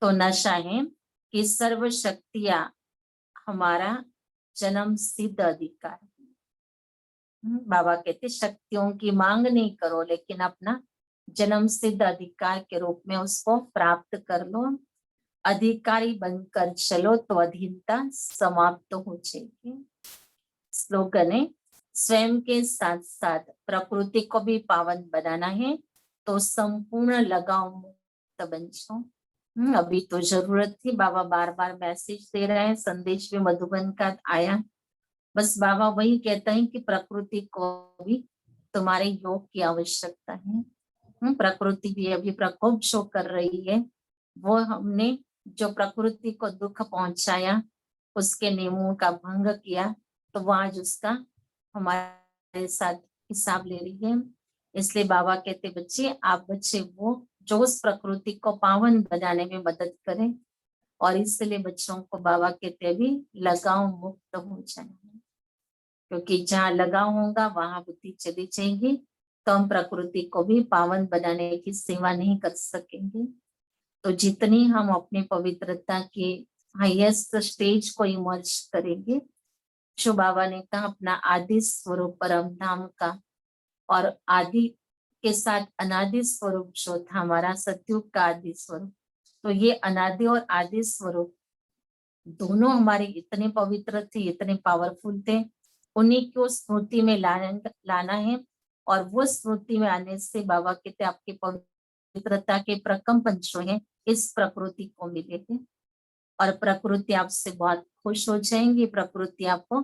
तो नशा है कि सर्व शक्तियां हमारा जन्म सिद्ध अधिकार है। बाबा कहते शक्तियों की मांग नहीं करो, लेकिन अपना जन्म सिद्ध अधिकार के रूप में उसको प्राप्त कर लो। अधिकारी बनकर चलो तो अधीनता समाप्त हो जाएगी। स्लोगन है स्वयं के साथ साथ प्रकृति को भी पावन बनाना है तो संपूर्ण लगाव मुक्त बन जाओ। अभी तो जरूरत थी, बाबा बार बार मैसेज दे रहे हैं, संदेश भी मधुबन का आया। बस बाबा वही कहता है कि प्रकृति को भी तुम्हारे योग की आवश्यकता है। प्रकृति भी अभी प्रकोप शो कर रही है। वो हमने जो प्रकृति को दुख पहुंचाया, उसके नियमों का भंग किया, तो वो आज उसका हमारे साथ हिसाब ले रही है। इसलिए बाबा कहते बच्चे, आप बच्चे वो जो उस प्रकृति को पावन बनाने में मदद करें, और इसलिए बच्चों को बाबा कहते अभी लगाव मुक्त हो जाए, क्योंकि जहाँ लगाव होगा वहां बुद्धि चली जाएगी, तो हम प्रकृति को भी पावन बनाने की सेवा नहीं कर सकेंगे। तो जितनी हम अपनी पवित्रता के हाईएस्ट स्टेज को इमर्ज करेंगे, जो बाबा ने कहा अपना आदि स्वरूप परम धाम का, और आदि के साथ अनादि स्वरूप जो था हमारा सतयुग का आदि स्वरूप, तो ये अनादि और आदि स्वरूप दोनों हमारे इतने पवित्र थे, इतने पावरफुल थे, उन्हीं को स्मृति में लाना है। और वो स्मृति में आने से बाबा कहते आपके पवित्रता के प्रकम्पन जो है इस प्रकृति को मिलेंगे, और प्रकृति आपसे बहुत खुश हो जाएंगी, प्रकृति आपको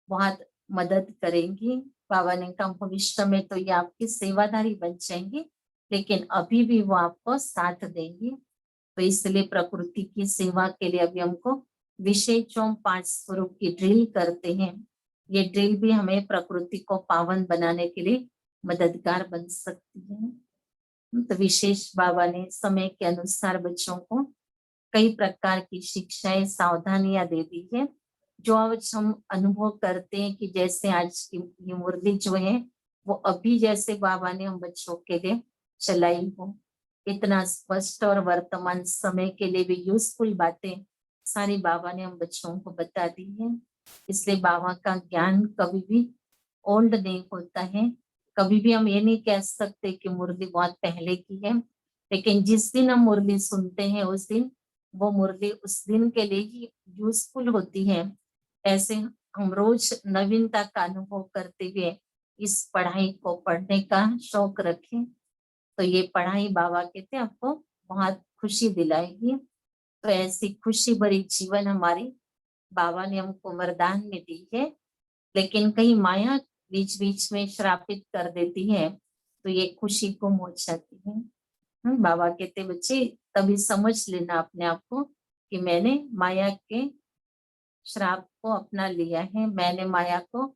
बहुत मदद करेंगी। बाबा ने कहा भविष्य में तो ये आपकी सेवादारी बन जाएंगी, लेकिन अभी भी वो आपको साथ देंगी। तो इसलिए प्रकृति की सेवा के लिए अभी हमको विशेष जो हम 5 स्वरूप की ड्रिल करते हैं, ये ड्रिल भी हमें प्रकृति को पावन बनाने के लिए मददगार बन सकती है। तो विशेष बाबा ने समय के अनुसार बच्चों को कई प्रकार की शिक्षाएं, सावधानियां दे दी है, जो आज हम अनुभव करते हैं कि जैसे आज की ये मुरली जो है वो अभी जैसे बाबा ने हम बच्चों के लिए चलाई हो, इतना स्पष्ट और वर्तमान समय के लिए भी यूजफुल बातें सारी बाबा ने हम बच्चों को बता दी है। इसलिए बाबा का ज्ञान कभी भी ओल्ड नहीं होता है। कभी भी हम ये नहीं कह सकते कि मुरली बहुत पहले की है, लेकिन जिस दिन हम मुरली सुनते हैं उस दिन वो मुरली उस दिन के लिए ही यूजफुल होती है। ऐसे हम रोज नवीनता का अनुभव करते हुए इस पढ़ाई को पढ़ने का शौक रखें, तो ये पढ़ाई बाबा कहते हैं आपको बहुत खुशी दिलाएगी। तो ऐसी खुशी भरी जीवन हमारी बाबा ने हमको वरदान में दी है, लेकिन कहीं माया बीच बीच में श्रापित कर देती है, तो ये खुशी गुम हो जाती है। बाबा कहते बच्चे तभी समझ लेना अपने आप को कि मैंने माया के श्राप को अपना लिया है, मैंने माया को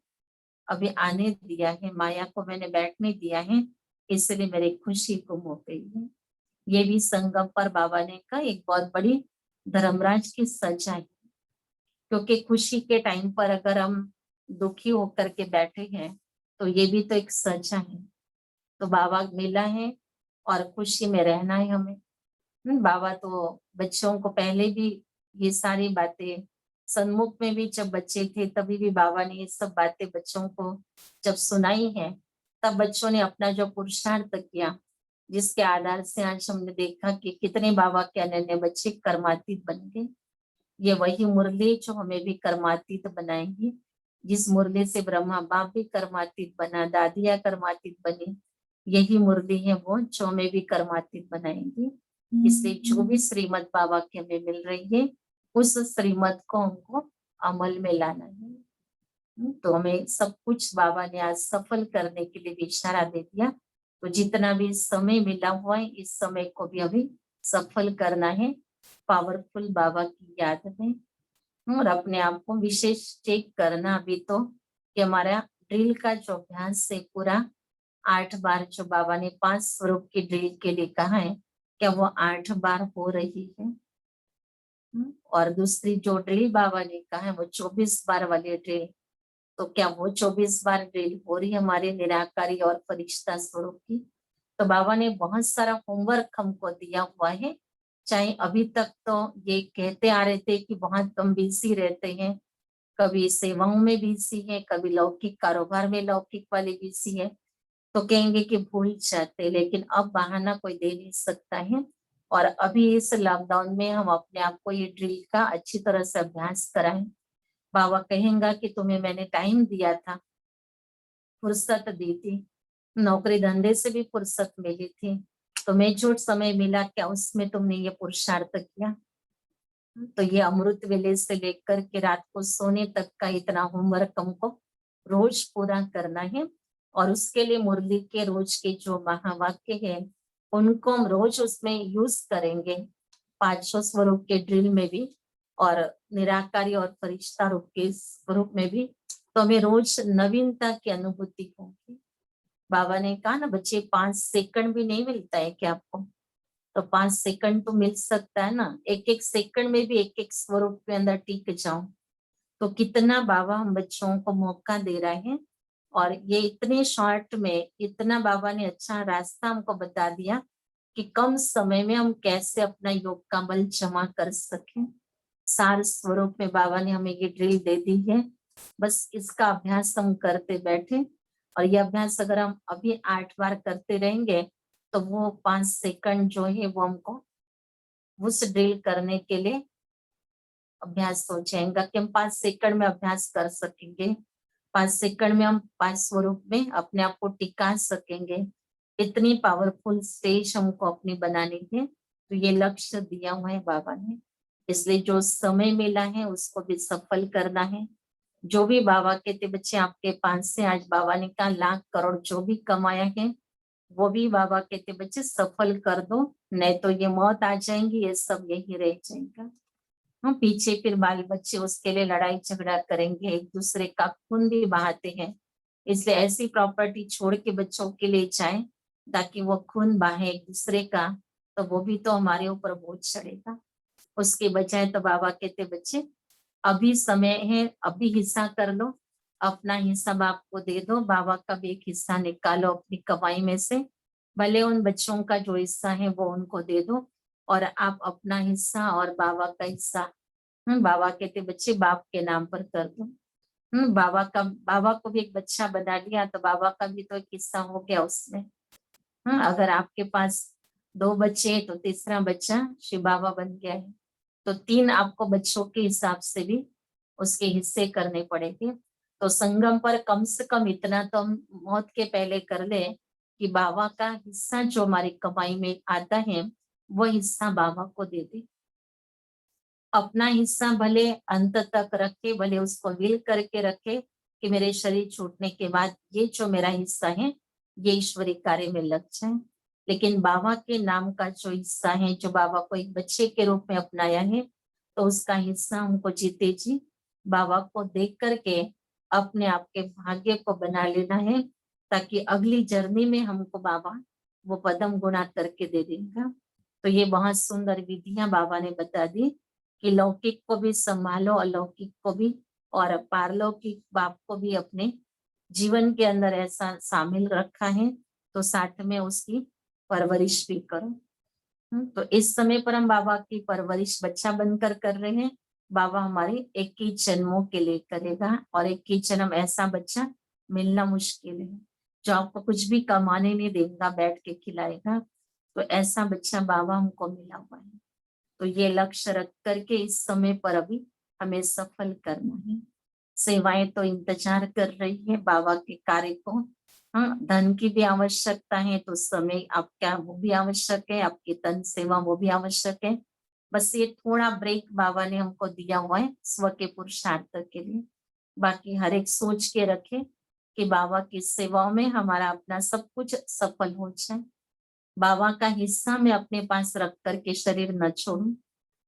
अभी आने दिया है, माया को मैंने बैठने दिया है, इसलिए मेरी खुशी गुम हो गई है। ये भी संगम पर बाबा ने कहा एक बहुत बड़ी धर्मराज की सजा है, क्योंकि खुशी के टाइम पर अगर हम दुखी होकर के बैठे हैं तो ये भी तो एक सजा है। तो बाबा मिला है और खुशी में रहना है हमें। बाबा तो बच्चों को पहले भी ये सारी बातें सन्मुख में भी जब बच्चे थे तभी भी बाबा ने ये सब बातें बच्चों को जब सुनाई है, तब बच्चों ने अपना जो पुरुषार्थ किया, जिसके आधार से आज हमने देखा कि कितने बाबा के अनन्य बच्चे कर्मातीत बन गए। ये वही मुरली जो हमें भी कर्मातीत बनाएंगी, जिस मुरली से ब्रह्मा बाप भी कर्मातीत बना, दादिया कर्मातीत बनी, यही मुरली है वो जो हमें भी कर्मातीत बनाएंगी। इसलिए जो भी श्रीमत बाबा की हमें मिल रही है उस श्रीमत को हमको अमल में लाना है। तो हमें सब कुछ बाबा ने आज सफल करने के लिए भी इशारा दे दिया। तो जितना भी समय मिला हुआ है इस समय को भी अभी सफल करना है पावरफुल बाबा की याद में, और अपने आप को विशेष चेक करना अभी तो कि हमारा ड्रिल का जो अभ्यास है पूरा 8 बार जो बाबा ने 5 स्वरूप की ड्रिल के लिए कहा है, क्या वो 8 बार हो रही है। और दूसरी जो ड्रिल बाबा ने कहा है वो 24 बार वाली ड्रिल, तो क्या वो 24 बार ड्रिल हो रही है हमारे निराकारी और फरिश्ता स्वरूप की। तो बाबा ने बहुत सारा होमवर्क हमको दिया हुआ है। चाहे अभी तक तो ये कहते आ रहे थे कि बहुत कम बिजी रहते हैं, कभी सेवाओं में बिजी है, कभी लौकिक कारोबार में लौकिक वाले बिजी है, तो कहेंगे कि भूल जाते, लेकिन अब बहाना कोई दे नहीं सकता है। और अभी इस लॉकडाउन में हम अपने आप को ये ड्रिल का अच्छी तरह से अभ्यास कराएं। बाबा कहेंगा कि तुम्हें मैंने टाइम दिया था, फुर्सत दी थी, नौकरी धंधे से भी फुर्सत मिली थी, तुम्हें जो समय मिला क्या उसमें तुमने ये पुरुषार्थ किया। तो ये अमृत वेले से लेकर के रात को सोने तक का इतना होमवर्क हमको रोज पूरा करना है। और उसके लिए मुरली के रोज के जो महावाक्य है उनको हम रोज उसमें यूज करेंगे, 500 स्वरूप के ड्रिल में भी और निराकारी और फरिश्ता रूप के स्वरूप में भी तो हमें रोज नवीनता की अनुभूति होगी। बाबा ने कहा ना बच्चे 5 सेकंड भी नहीं मिलता है क्या आपको, तो 5 सेकंड तो मिल सकता है ना। एक एक सेकंड में भी एक एक स्वरूप के अंदर टिक जाओ, तो कितना बाबा हम बच्चों को मौका दे रहे हैं। और ये इतने शॉर्ट में इतना बाबा ने अच्छा रास्ता हमको बता दिया कि कम समय में हम कैसे अपना योग का बल जमा कर सकें। सार स्वरूप में बाबा ने हमें ये ड्रिल दे दी है, बस इसका अभ्यास हम करते बैठे। और ये अभ्यास अगर हम अभी 8 बार करते रहेंगे तो वो 5 सेकंड जो है वो हमको उस ड्रिल करने के लिए अभ्यास हो जाएगा कि हम 5 सेकंड में अभ्यास कर सकेंगे। 5 सेकंड में हम 5 स्वरूप में अपने आप को टिका सकेंगे। इतनी पावरफुल स्टेज हमको अपनी बनानी है, तो ये लक्ष्य दिया हुआ है बाबा ने। इसलिए जो समय मिला है उसको भी सफल करना है। जो भी बाबा कहते बच्चे आपके पास से आज बाबा ने कहा लाख करोड़ जो भी कमाया है वो भी बाबा कहते बच्चे सफल कर दो, नहीं तो ये मौत आ जाएंगी, ये सब यही रह जाएगा। हम पीछे फिर बाल बच्चे उसके लिए लड़ाई झगड़ा करेंगे, एक दूसरे का खून भी बहाते हैं। इसलिए ऐसी प्रॉपर्टी छोड़ के बच्चों के लिए जाए ताकि वो खून बहाए एक दूसरे का, तो वो भी तो हमारे ऊपर बोझ चढ़ेगा। उसके बजाय तो बाबा कहते बच्चे अभी समय है, अभी हिस्सा कर लो, अपना हिस्सा बाप को दे दो, बाबा का भी एक हिस्सा निकालो अपनी कमाई में से। भले उन बच्चों का जो हिस्सा है वो उनको दे दो और आप अपना हिस्सा और बाबा का हिस्सा बाबा कहते बच्चे बाप के नाम पर कर दो। बाबा को भी एक बच्चा बना लिया तो बाबा का भी तो एक हिस्सा हो गया उसमें। अगर आपके पास 2 बच्चे हैं तो तीसरा बच्चा शिव बाबा बन गया है, तो 3 आपको बच्चों के हिसाब से भी उसके हिस्से करने पड़ेंगे। तो संगम पर कम से कम इतना तो हम मौत के पहले कर ले कि बाबा का हिस्सा जो हमारी कमाई में आता है वो हिस्सा बाबा को दे दे। अपना हिस्सा भले अंत तक रखे, भले उसको विल करके रखे कि मेरे शरीर छूटने के बाद ये जो मेरा हिस्सा है ये ईश्वरी कार्य में लग जाए। लेकिन बाबा के नाम का जो हिस्सा है, जो बाबा को एक बच्चे के रूप में अपनाया है, तो उसका हिस्सा हमको जीते जी बाबा को देख करके अपने आप के भाग्य को बना लेना है, ताकि अगली जर्नी में हमको बाबा वो पदम गुणा करके दे देगा। तो ये बहुत सुंदर विधियां बाबा ने बता दी कि लौकिक को भी संभालो, अलौकिक को भी, और पारलौकिक बाप को भी अपने जीवन के अंदर ऐसा शामिल रखा है, तो साथ में उसकी परवरिश भी करो। तो इस समय पर हम बाबा की परवरिश बच्चा बनकर कर रहे हैं। बाबा हमारे 21 जन्मों के लिए करेगा, और 21 जन्म ऐसा बच्चा मिलना मुश्किल है जो आपको कुछ भी कमाने नहीं देगा, बैठ के खिलाएगा। तो ऐसा बच्चा बाबा हमको मिला हुआ है। तो ये लक्ष्य रख करके इस समय पर अभी हमें सफल करना है। सेवाएं तो इंतजार कर रही है बाबा के कार्य को। हाँ, धन की भी आवश्यकता है तो समय आपका वो भी आवश्यक है, आपकी तन सेवा वो भी आवश्यक है। बस ये थोड़ा ब्रेक बाबा ने हमको दिया हुआ है स्व के पुरुषार्थ के लिए। बाकी हर एक सोच के रखे कि बाबा की सेवाओं में हमारा अपना सब कुछ सफल हो जाए। बाबा का हिस्सा मैं अपने पास रख करके शरीर न छोड़ूं,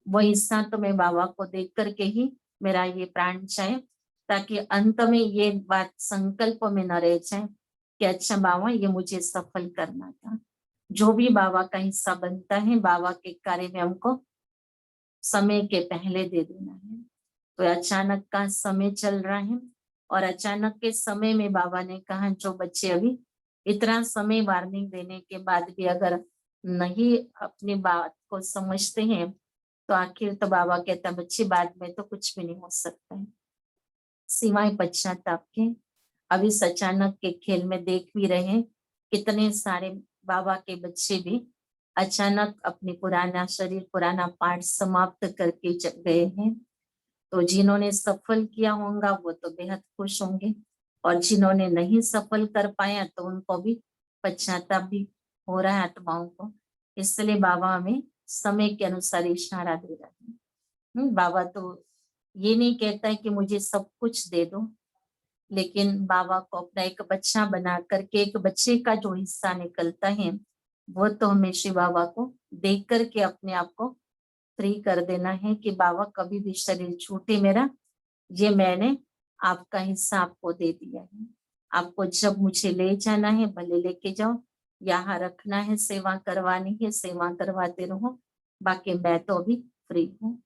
वो हिस्सा तो मैं बाबा को देख करके ही मेरा ये प्राण जाए, ताकि अंत में ये बात संकल्प में न रह जाए कि अच्छा बाबा ये मुझे सफल करना था। जो भी बाबा का हिस्सा बनता है बाबा के कार्य में हमको समय के पहले दे देना है। तो अचानक का समय चल रहा है, और अचानक के समय में बाबा ने कहा जो बच्चे अभी इतना समय वार्निंग देने के बाद भी अगर नहीं अपनी बात को समझते हैं, तो आखिर तो बाबा कहता बच्चे बाद में तो कुछ भी नहीं हो सकता है सिवाय पश्चाताप के। अभी इस अचानक के खेल में देख भी रहे कितने सारे बाबा के बच्चे भी अचानक अपनी पुराना शरीर पुराना पाठ समाप्त करके गए हैं। तो जिन्होंने सफल किया होगा वो तो बेहद खुश होंगे, और जिन्होंने नहीं सफल कर पाया तो उनको भी पश्चाताप भी हो रहा है आत्माओं को। इसलिए बाबा हमें समय के अनुसार इशारा दे रहा है। बाबा तो ये नहीं कहता है कि मुझे सब कुछ दे दो, लेकिन बाबा को अपना एक बच्चा बना करके एक बच्चे का जो हिस्सा निकलता है वो तो हमें शिव बाबा को देख करके अपने आप को फ्री कर देना है कि बाबा कभी भी शरीर छूटे मेरा, ये मैंने आपका हिस्सा आपको दे दिया है। आपको जब मुझे ले जाना है भले लेके जाओ, यहाँ रखना है, सेवा करवानी है, सेवा करवाते रहो, बाकी मैं तो अभी फ्री हूँ।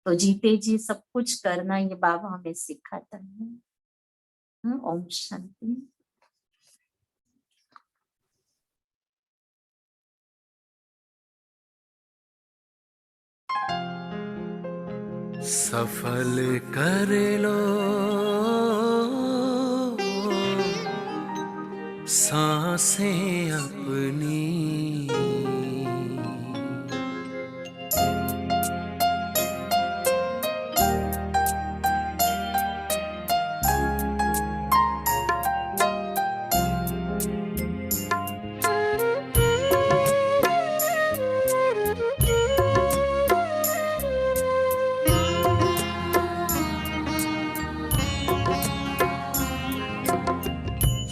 तो जीते जी सब कुछ करना ये बाबा हमें सिखाता है। ओम शांति। सफल कर लो सांसें अपनी,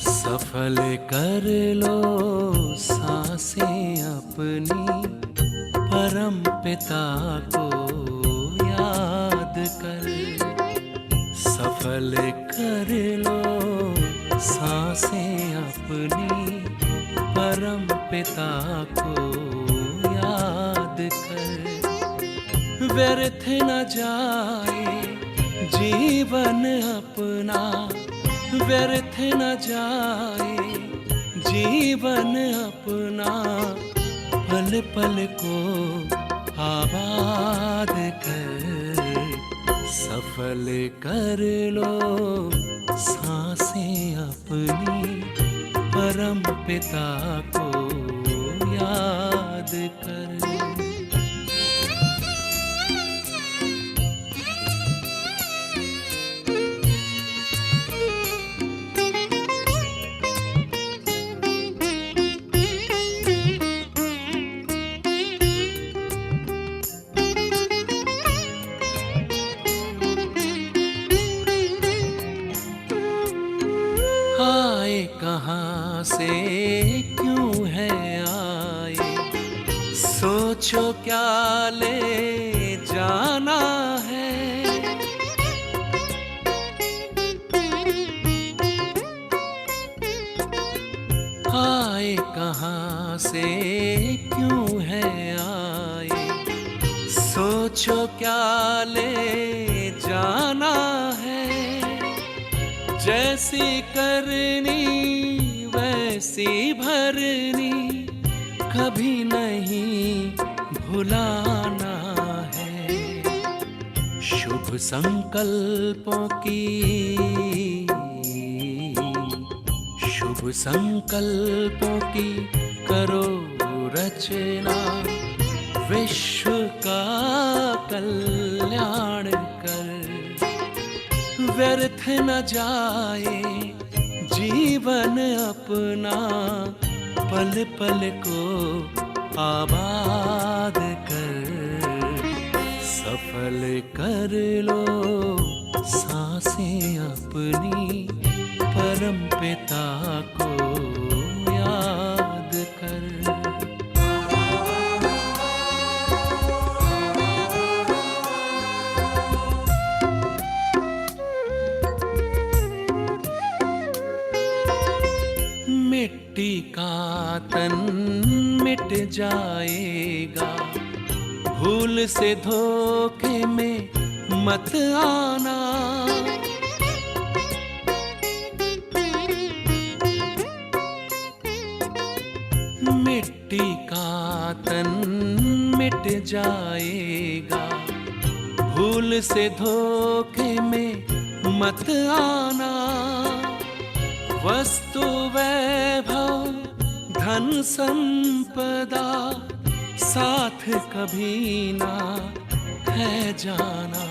सफल कर लो सांसें अपनी, परम पिता को याद कर। सफल कर लो सांसें अपनी, परम पिता को याद कर। व्यर्थ न जाए जीवन अपना, व्यर्थ न जाए जीवन अपना, पल पल को आबाद कर। सफल कर लो सांसें अपनी, परम पिता को याद कर। आए कहाँ से क्यों है आए, सोचो क्या ले जाना है। आए कहाँ से क्यों है आए, सोचो क्या ले जाना है। जैसी करनी वैसी भरनी, कभी नहीं भुलाना है। शुभ संकल्पों की, शुभ संकल्पों की करो रचना, विश्व का कल्याण कर। व्यर्थ न जाए जीवन अपना, पल पल को आबाद कर। सफल कर लो सांसें अपनी, परम पिता को याद कर। मिट्टी का तन मिट जाएगा, भूल से धोखे में मत आना। मिट्टी का तन मिट जाएगा, भूल से धोखे में मत आना। वस्तु वैभव धन संपदा, साथ कभी ना है जाना।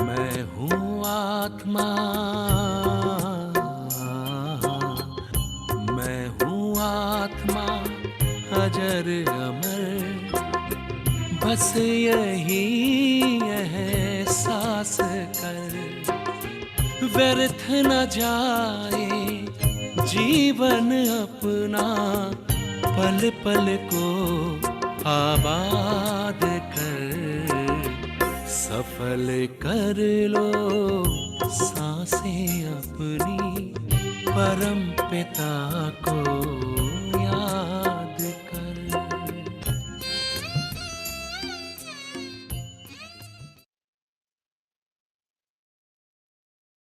मैं हूँ आत्मा, मैं हूँ आत्मा अजर अमर, बस यही एहसास कर। व्यर्थ न जाए जीवन अपना, पल पल को आबाद कर। सफल कर लो सांसें अपनी परम पिता को